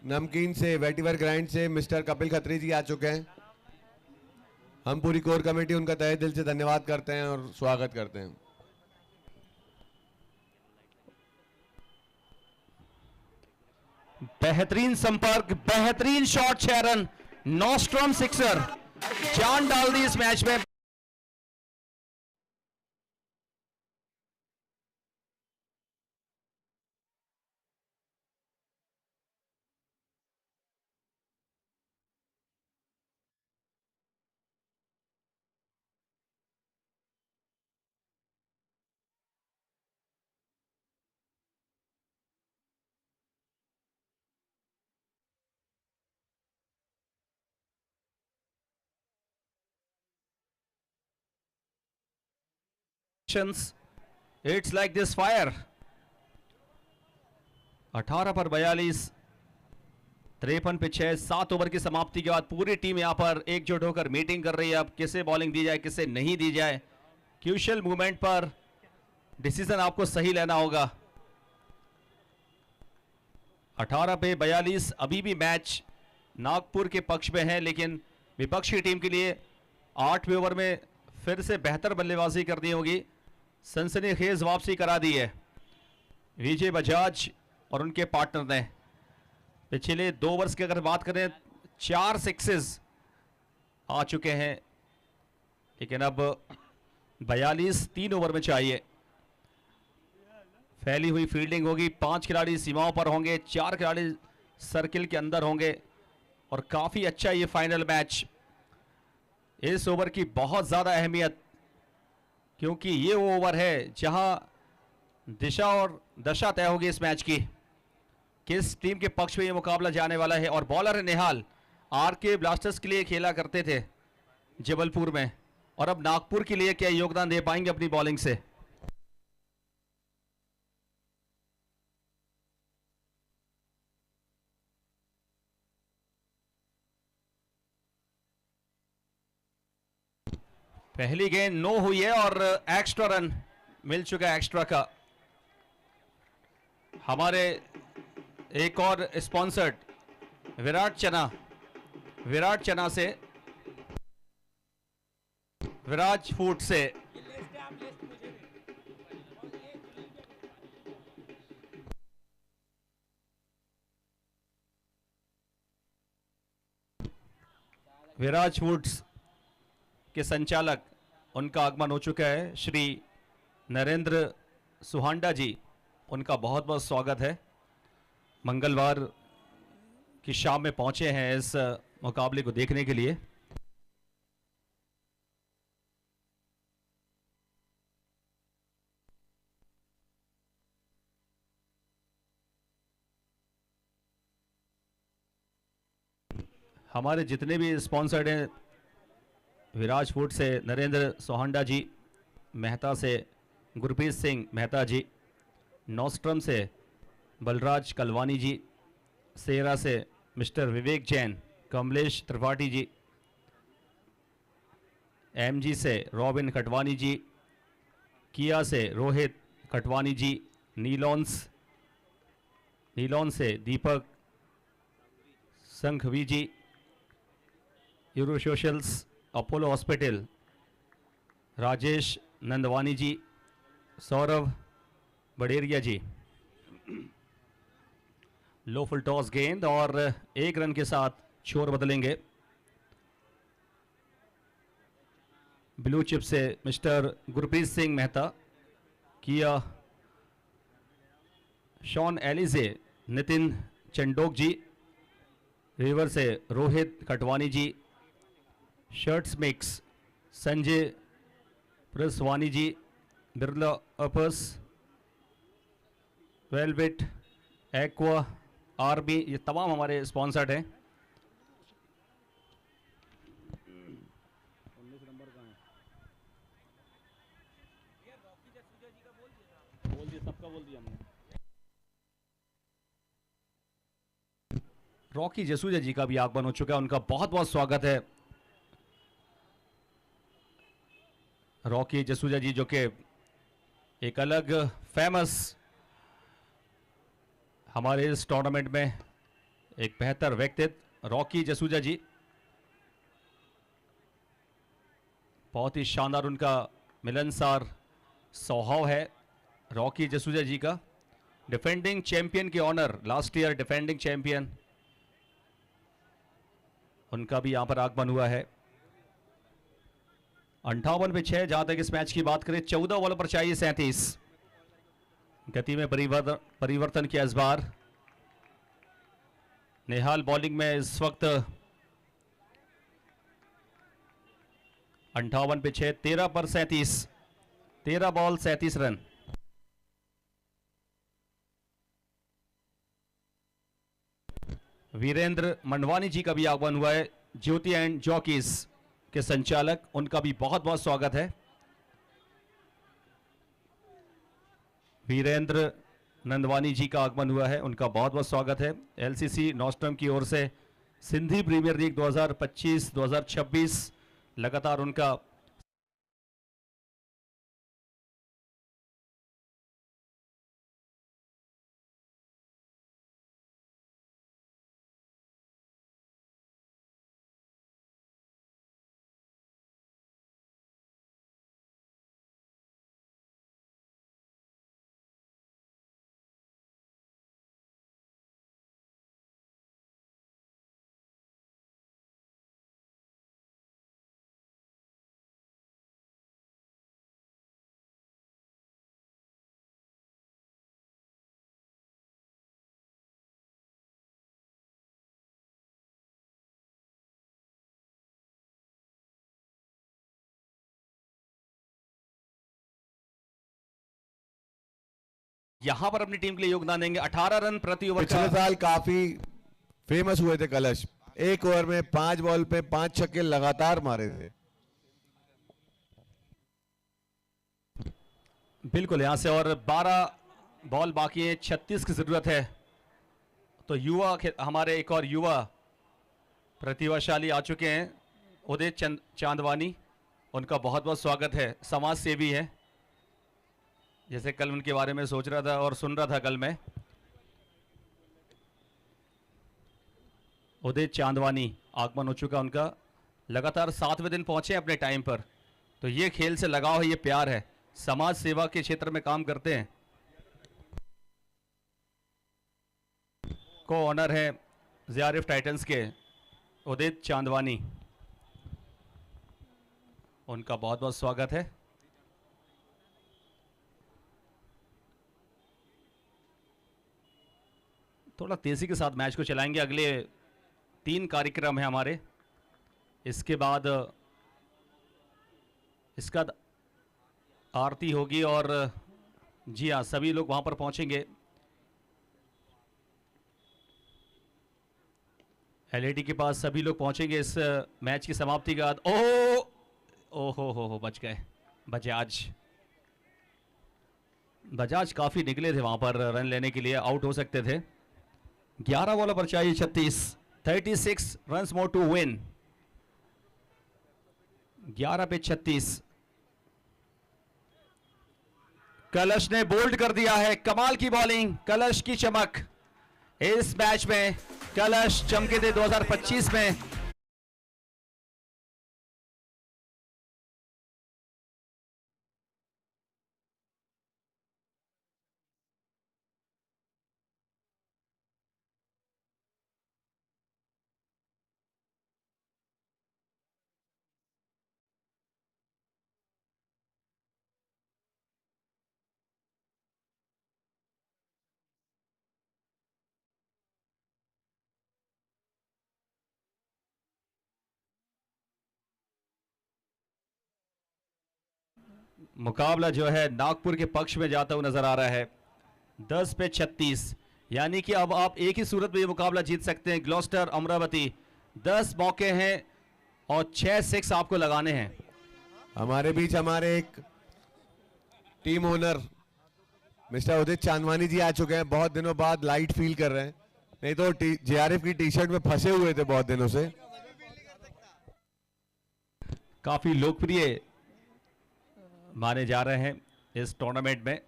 नमकीन से वेटिवर ग्राइंड से मिस्टर कपिल खत्री जी आ चुके हैं। हम पूरी कोर कमेटी उनका तहे दिल से धन्यवाद करते हैं और स्वागत करते हैं। बेहतरीन संपर्क, बेहतरीन शॉट, 6 रन, नॉस्ट्रॉम सिक्सर, जान डाल दी इस मैच में। It's like this fire. 18 पर 42, 53 पे 6, 7 ओवर की समाप्ति के बाद पूरी टीम यहां पर एकजुट होकर मीटिंग कर रही है। अब किसे बॉलिंग दी जाए, किसे नहीं दी जाए। क्रूशियल मूवमेंट पर डिसीजन आपको सही लेना होगा। 18 पे 42, अभी भी मैच नागपुर के पक्ष में है, लेकिन विपक्ष की टीम के लिए 8वें ओवर में फिर से बेहतर बल्लेबाजी करनी होगी। सनसनीखेज वापसी करा दी है विजय बजाज और उनके पार्टनर ने। पिछले 2 ओवर्स की अगर बात करें, 4 सिक्सेस आ चुके हैं, लेकिन अब 42 3 ओवर में चाहिए। फैली हुई फील्डिंग होगी, 5 खिलाड़ी सीमाओं पर होंगे, 4 खिलाड़ी सर्किल के अंदर होंगे और काफी अच्छा ये फाइनल मैच। इस ओवर की बहुत ज्यादा अहमियत, क्योंकि ये वो ओवर है जहां दिशा और दशा तय होगी इस मैच की, किस टीम के पक्ष में ये मुकाबला जाने वाला है। और बॉलर है निहाल, आरके ब्लास्टर्स के लिए खेला करते थे जबलपुर में, और अब नागपुर के लिए क्या योगदान दे पाएंगे अपनी बॉलिंग से। पहली गेंद नो हुई है और एक्स्ट्रा रन मिल चुका है एक्स्ट्रा का। हमारे एक और स्पॉन्सर्ड विराट चना से, विराज फूड से विराज फूड्स के संचालक, उनका आगमन हो चुका है, श्री नरेंद्र सुहांडा जी। उनका बहुत बहुत स्वागत है। मंगलवार की शाम में पहुंचे हैं इस मुकाबले को देखने के लिए। हमारे जितने भी स्पॉन्सर्ड हैं, विराज फूड से नरेंद्र सोहांडा जी, मेहता से गुरप्रीत सिंह मेहता जी, नॉस्ट्रम से बलराज कलवानी जी, सेरा से मिस्टर विवेक जैन, कमलेश त्रिपाठी जी, एमजी से रॉबिन खटवानी जी, किया से रोहित खटवानी जी, नीलॉन से Deepak Sanghvi ji, euro socials, Apollo hospital Rajesh Nandwani ji, Saurabh Baderia ji. Low full toss गेंद और 1 रन के साथ छोर बदलेंगे। ब्लू चिप से मिस्टर गुरप्रीत सिंह मेहता, किया शॉन एलिजे, नितिन चंडोक जी, रिवर से Rohit Khatwani ji, shirts mix Sanjay Praswani ji, Birla uppers, velvet, aqua, RB, ये तमाम हमारे स्पॉन्सर्ड हैं। रॉकी जसूजा जी का भी आगमन हो चुका है, उनका बहुत बहुत स्वागत है। रॉकी जसूजा जी जो कि एक अलग फेमस हमारे इस टूर्नामेंट में एक बेहतर व्यक्तित्व रॉकी जसूजा जी, बहुत ही शानदार उनका मिलनसार स्वभाव है रॉकी जसूजा जी का। डिफेंडिंग चैंपियन के owner, last year defending champion, उनका भी यहां पर आगमन हुआ है। 58 पे 6, जहां तक इस मैच की बात करें 14 बॉलों पर चाहिए 37। गति में परिवर्तन किया इस बार। नेहाल बॉलिंग में इस वक्त 58 पे 6, 13 पर 37, 13 बॉल 37 रन। वीरेंद्र मंडवानी जी का भी आगमन हुआ है, ज्योति एंड जॉकीज के संचालक, उनका भी बहुत बहुत स्वागत है। वीरेंद्र नंदवानी जी का आगमन हुआ है, उनका बहुत बहुत स्वागत है। एलसीसी नॉस्ट्रम की ओर से सिंधी प्रीमियर लीग 2025-2026 लगातार उनका यहां पर अपनी टीम के लिए योगदान देंगे। 18 रन प्रति ओवर पिछले का साल काफी फेमस हुए थे कलश, एक ओवर में 5 बॉल पे 5 छक्के लगातार मारे थे। बिल्कुल यहां से और 12 बॉल बाकी है, 36 की जरूरत है। तो हमारे एक और युवा प्रतिभाशाली आ चुके हैं, उदय चांदवानी, उनका बहुत बहुत स्वागत है। समाज सेवी है, जैसे कल उनके बारे में सोच रहा था और सुन रहा था कल मैं। उदय चांदवानी आगमन हो चुका उनका, लगातार 7वें दिन पहुंचे अपने टाइम पर। तो ये खेल से लगाव है, ये प्यार है, समाज सेवा के क्षेत्र में काम करते हैं। को ऑनर है जेआरएफ टाइटंस के उदित चांदवानी, उनका बहुत बहुत स्वागत है। थोड़ा तेजी के साथ मैच को चलाएंगे, अगले 3 कार्यक्रम है हमारे। इसके बाद इसका आरती होगी और जी हाँ, सभी लोग वहां पर पहुंचेंगे। एलईडी के पास सभी लोग पहुंचेंगे इस मैच की समाप्ति के बाद। ओ हो बच गए बजाज काफी निकले थे वहां पर रन लेने के लिए, आउट हो सकते थे। 11 बॉलों पर चाहिए 36 रन्स मोर टू विन। 11 पे 36। कलश ने बोल्ड कर दिया है, कमाल की बॉलिंग, कलश की चमक। इस मैच में कलश चमके थे 2025 में। मुकाबला जो है नागपुर के पक्ष में जाता हुआ नजर आ रहा है। 10 पे 36, यानी कि अब आप एक ही सूरत में ये मुकाबला जीत सकते हैं। ग्लॉस्टर अमरावती, 10 मौके हैं और 6 6 आपको लगाने हैं। हमारे बीच हमारे एक टीम ओनर मिस्टर उदित चांदवानी जी आ चुके हैं, बहुत दिनों बाद लाइट फील कर रहे हैं, नहीं तो जेआरएफ की टी शर्ट में फंसे हुए थे बहुत दिनों से। काफी लोकप्रिय माने जा रहे हैं इस टूर्नामेंट में।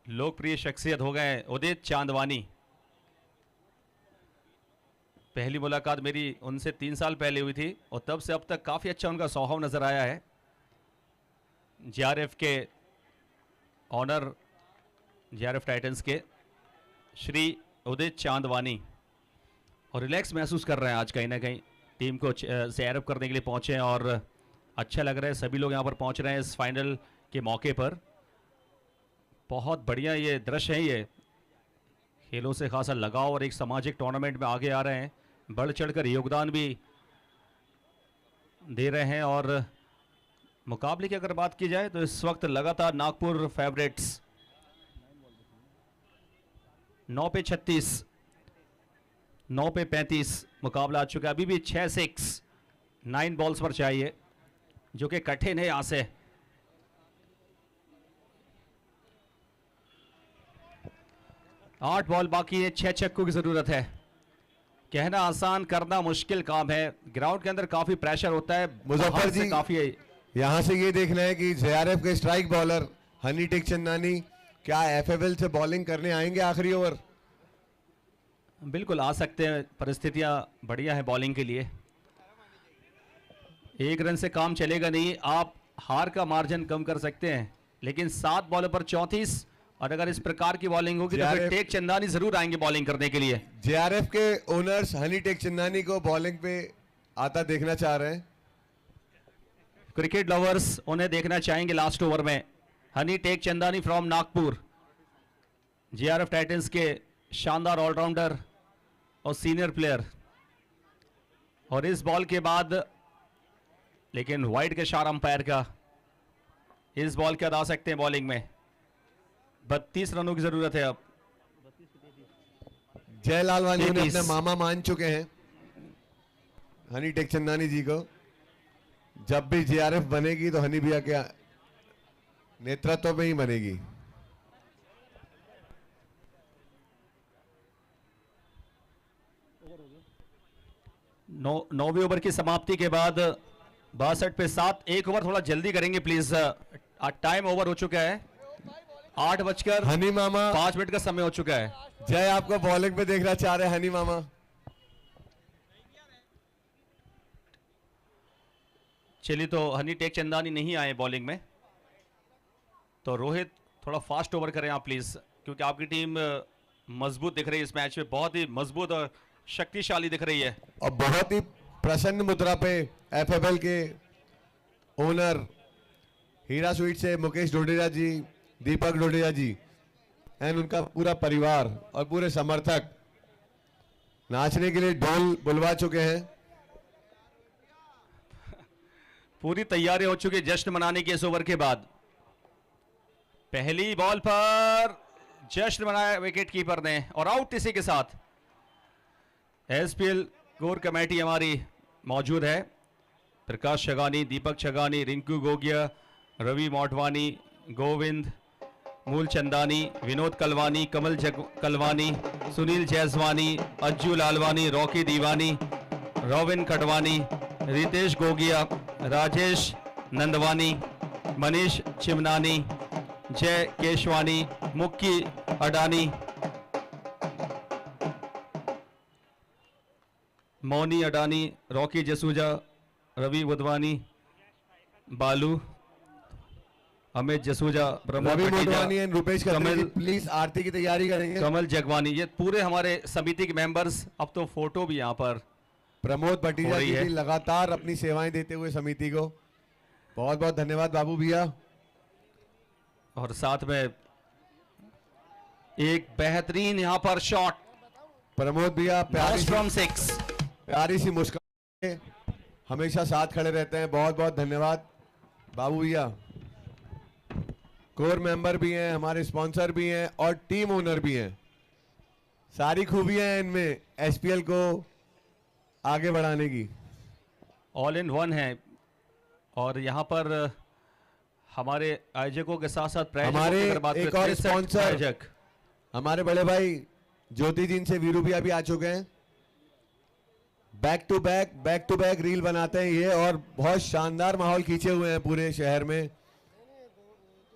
लोकप्रिय शख्सियत हो गए उदित चांदवानी। पहली मुलाकात मेरी उनसे 3 साल पहले हुई थी और तब से अब तक काफ़ी अच्छा उनका स्वभाव नज़र आया है। जेआरएफ के ऑनर, जेआरएफ टाइटंस के श्री उदित चांदवानी, और रिलैक्स महसूस कर रहे हैं आज कहीं ना कहीं। टीम को जेआरएफ करने के लिए पहुंचे हैं और अच्छा लग रहा है। सभी लोग यहां पर पहुंच रहे हैं इस फाइनल के मौके पर। बहुत बढ़िया ये दृश्य है। ये खेलों से खासा लगाव और एक सामाजिक टूर्नामेंट में आगे आ रहे हैं, बढ़ चढ़कर योगदान भी दे रहे हैं। और मुकाबले की अगर बात की जाए तो इस वक्त लगातार नागपुर फेवरेट्स 9 पे 36, 9 पे 35 मुकाबला आ चुका है। अभी भी 6-6 9 बॉल्स पर चाहिए, जो कि कठिन है। यहां से 8 बॉल बाकी है, 6 छक्कों की जरूरत है। कहना आसान, करना मुश्किल काम है। ग्राउंड के अंदर काफी प्रेशर होता है। मुजफ्फर बाहर से जी, काफी है। यहाँ से ये देखना है कि जेआरएफ के strike bowler Honey Tekchandani क्या एफएफएल से बॉलिंग करने आएंगे आखिरी ओवर। बिल्कुल आ सकते हैं, परिस्थितियां बढ़िया है बॉलिंग के लिए। 1 रन से काम चलेगा नहीं। आप हार का मार्जिन कम कर सकते हैं, लेकिन 7 बॉलों पर 34, और अगर इस प्रकार की बॉलिंग होगी तो फिर टेक चंदानी जरूर आएंगे बॉलिंग करने के लिए। जेआरएफ के ओनर्स हनी टेक चंदानी को बॉलिंग पे आता देखना चाह रहे हैं। क्रिकेट लवर्स उन्हें देखना चाहेंगे लास्ट ओवर में। Honey Tekchandani from Nagpur, JRF Titans के शानदार ऑलराउंडर और सीनियर प्लेयर। और इस बॉल के बाद लेकिन वाइड के इशारा अंपायर का, इस बॉल के बाद आ सकते हैं बॉलिंग में। 32 रनों की जरूरत है अब। जय लालवानी ने 33। अपने मामा मान चुके हैं हनी टेक चंदानी जी को। जब भी जेआरएफ बनेगी तो हनी भैया के नेतृत्व में ही बनेगी। नौवीं ओवर की समाप्ति के बाद 62 पे 7, 1 ओवर थोड़ा जल्दी करेंगे प्लीज। टाइम ओवर हो चुका है। 8:05 हनी मामा, 5 मिनट का समय हो चुका है। जय आपको बॉलिंग पे देखना चाह रहे हैं हनी मामा। चलिए, तो हनी टेक चंदानी नहीं आए बॉलिंग में, तो रोहित थोड़ा फास्ट ओवर करें आप प्लीज, क्योंकि आपकी टीम मजबूत दिख रही है इस मैच में। बहुत ही मजबूत और शक्तिशाली दिख रही है। और बहुत ही प्रसन्न मुद्रा पे एफएफएल के ओनर हीरा स्वीट से मुकेश डोडेजा जी, दीपक डोडेजा जी एंड उनका पूरा परिवार और पूरे समर्थक नाचने के लिए ढोल बुलवा चुके हैं। पूरी तैयारी हो चुकी है जश्न मनाने के इस ओवर के बाद। पहली बॉल पर जश्न मनाया विकेट कीपर ने, और आउट इसी के साथ। एसपीएल कोर कमेटी हमारी मौजूद है। Prakash Chhagani, Deepak Chhagani, Rinku Gogia, Ravi Motwani, Govind Moolchandani, Vinod Kalwani, Kamal Kalwani, Sunil Jaiswani, Ajju Lalwani, Rocky Diwani, Robin Katwani, Ritesh Gogia, Rajesh Nandwani, Manish Chimnani, Jay Keshwani, Mukki Adani, Mouni Adani, Rocky Jasuja, Ravi Budhwani, Balu, Amit Jasuja, Pramod Ravi Bhatija, Motwani and Rupesh Khatri Kamal- ji please आरती की तैयारी करेंगे। कमल जगवानी, ये पूरे हमारे समिति के मेंबर्स। अब तो फोटो भी यहाँ पर प्रमोद हो भटीजा रही जी है। भी लगातार अपनी सेवाएं देते हुए समिति को बहुत बहुत धन्यवाद बाबू भैया। और साथ में एक बेहतरीन यहाँ पर शॉट प्रमोद भैया फ्रॉम 6। प्यारी सी मुस्कान से हमेशा साथ खड़े रहते हैं। बहुत बहुत धन्यवाद बाबू भैया। कोर मेंबर भी हैं, हमारे स्पॉन्सर भी हैं और टीम ओनर भी हैं। सारी खूबियां हैं इनमें एसपीएल को आगे बढ़ाने की। ऑल इन वन है। और यहाँ पर हमारे आयोजकों के साथ साथ प्रायोजकों हमारे की अगर बात एक करें, और 63 स्पॉन्सर आयोजक। हमारे बड़े भाई ज्योति जी से वीरू भैया भी आ चुके हैं। बैक टू बैक रील बनाते हैं ये, और बहुत शानदार माहौल खींचे हुए हैं पूरे शहर में।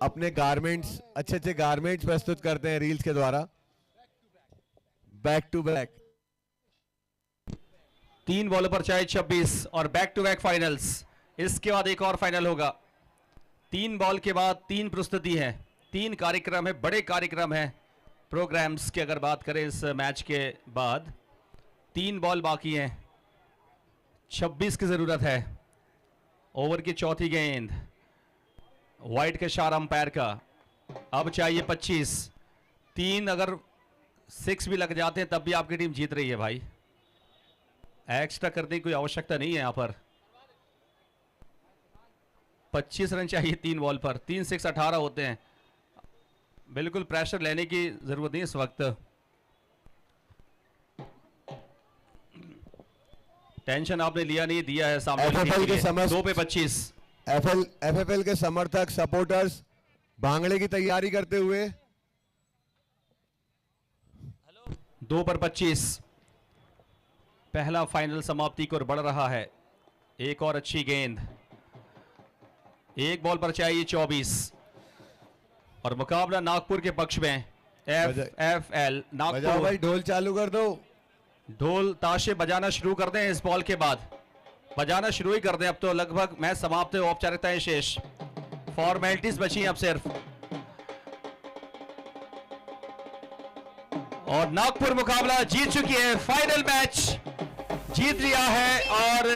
अपने गारमेंट्स, अच्छे अच्छे गारमेंट्स प्रस्तुत करते हैं रील्स के द्वारा। बैक टू बैक 3 बॉल पर चाहे 26 और बैक टू बैक फाइनल्स। इसके बाद एक और फाइनल होगा। 3 बॉल के बाद 3 प्रस्तुति है, 3 कार्यक्रम है, बड़े कार्यक्रम है प्रोग्राम्स की। अगर बात करें इस मैच के बाद 3 बॉल बाकी हैं, 26 की जरूरत है। ओवर की चौथी गेंद वाइड के शार अंपायर का, अब चाहिए 25। 3 अगर 6 भी लग जाते हैं तब भी आपकी टीम जीत रही है भाई, एक्स्ट्रा करने की कोई आवश्यकता नहीं है यहां पर। 25 रन चाहिए 3 बॉल पर, 3 6 18 होते हैं। बिल्कुल प्रेशर लेने की जरूरत नहीं इस वक्त, टेंशन आपने लिया नहीं, दिया है सामने वाली टीम FFL के के लिए। समस्त 2 पे 25। FFL के समर्थक सपोर्टर्स भांगड़े की तैयारी करते हुए 2 पर 25। पहला फाइनल समाप्ति की ओर बढ़ रहा है। एक और अच्छी गेंद, 1 बॉल पर चाहिए 24 और मुकाबला नागपुर के पक्ष में। FFL बजाओ नागपुर। भाई, ढोल चालू कर दो। ढोल ताशे बजाना शुरू कर दें इस बॉल के बाद, बजाना शुरू ही कर दें। अब तो लगभग मैच समाप्त है, औपचारिकताएं शेष, फॉर्मेलिटीज बची हैं अब सिर्फ। और नागपुर मुकाबला जीत चुकी है, फाइनल मैच जीत लिया है और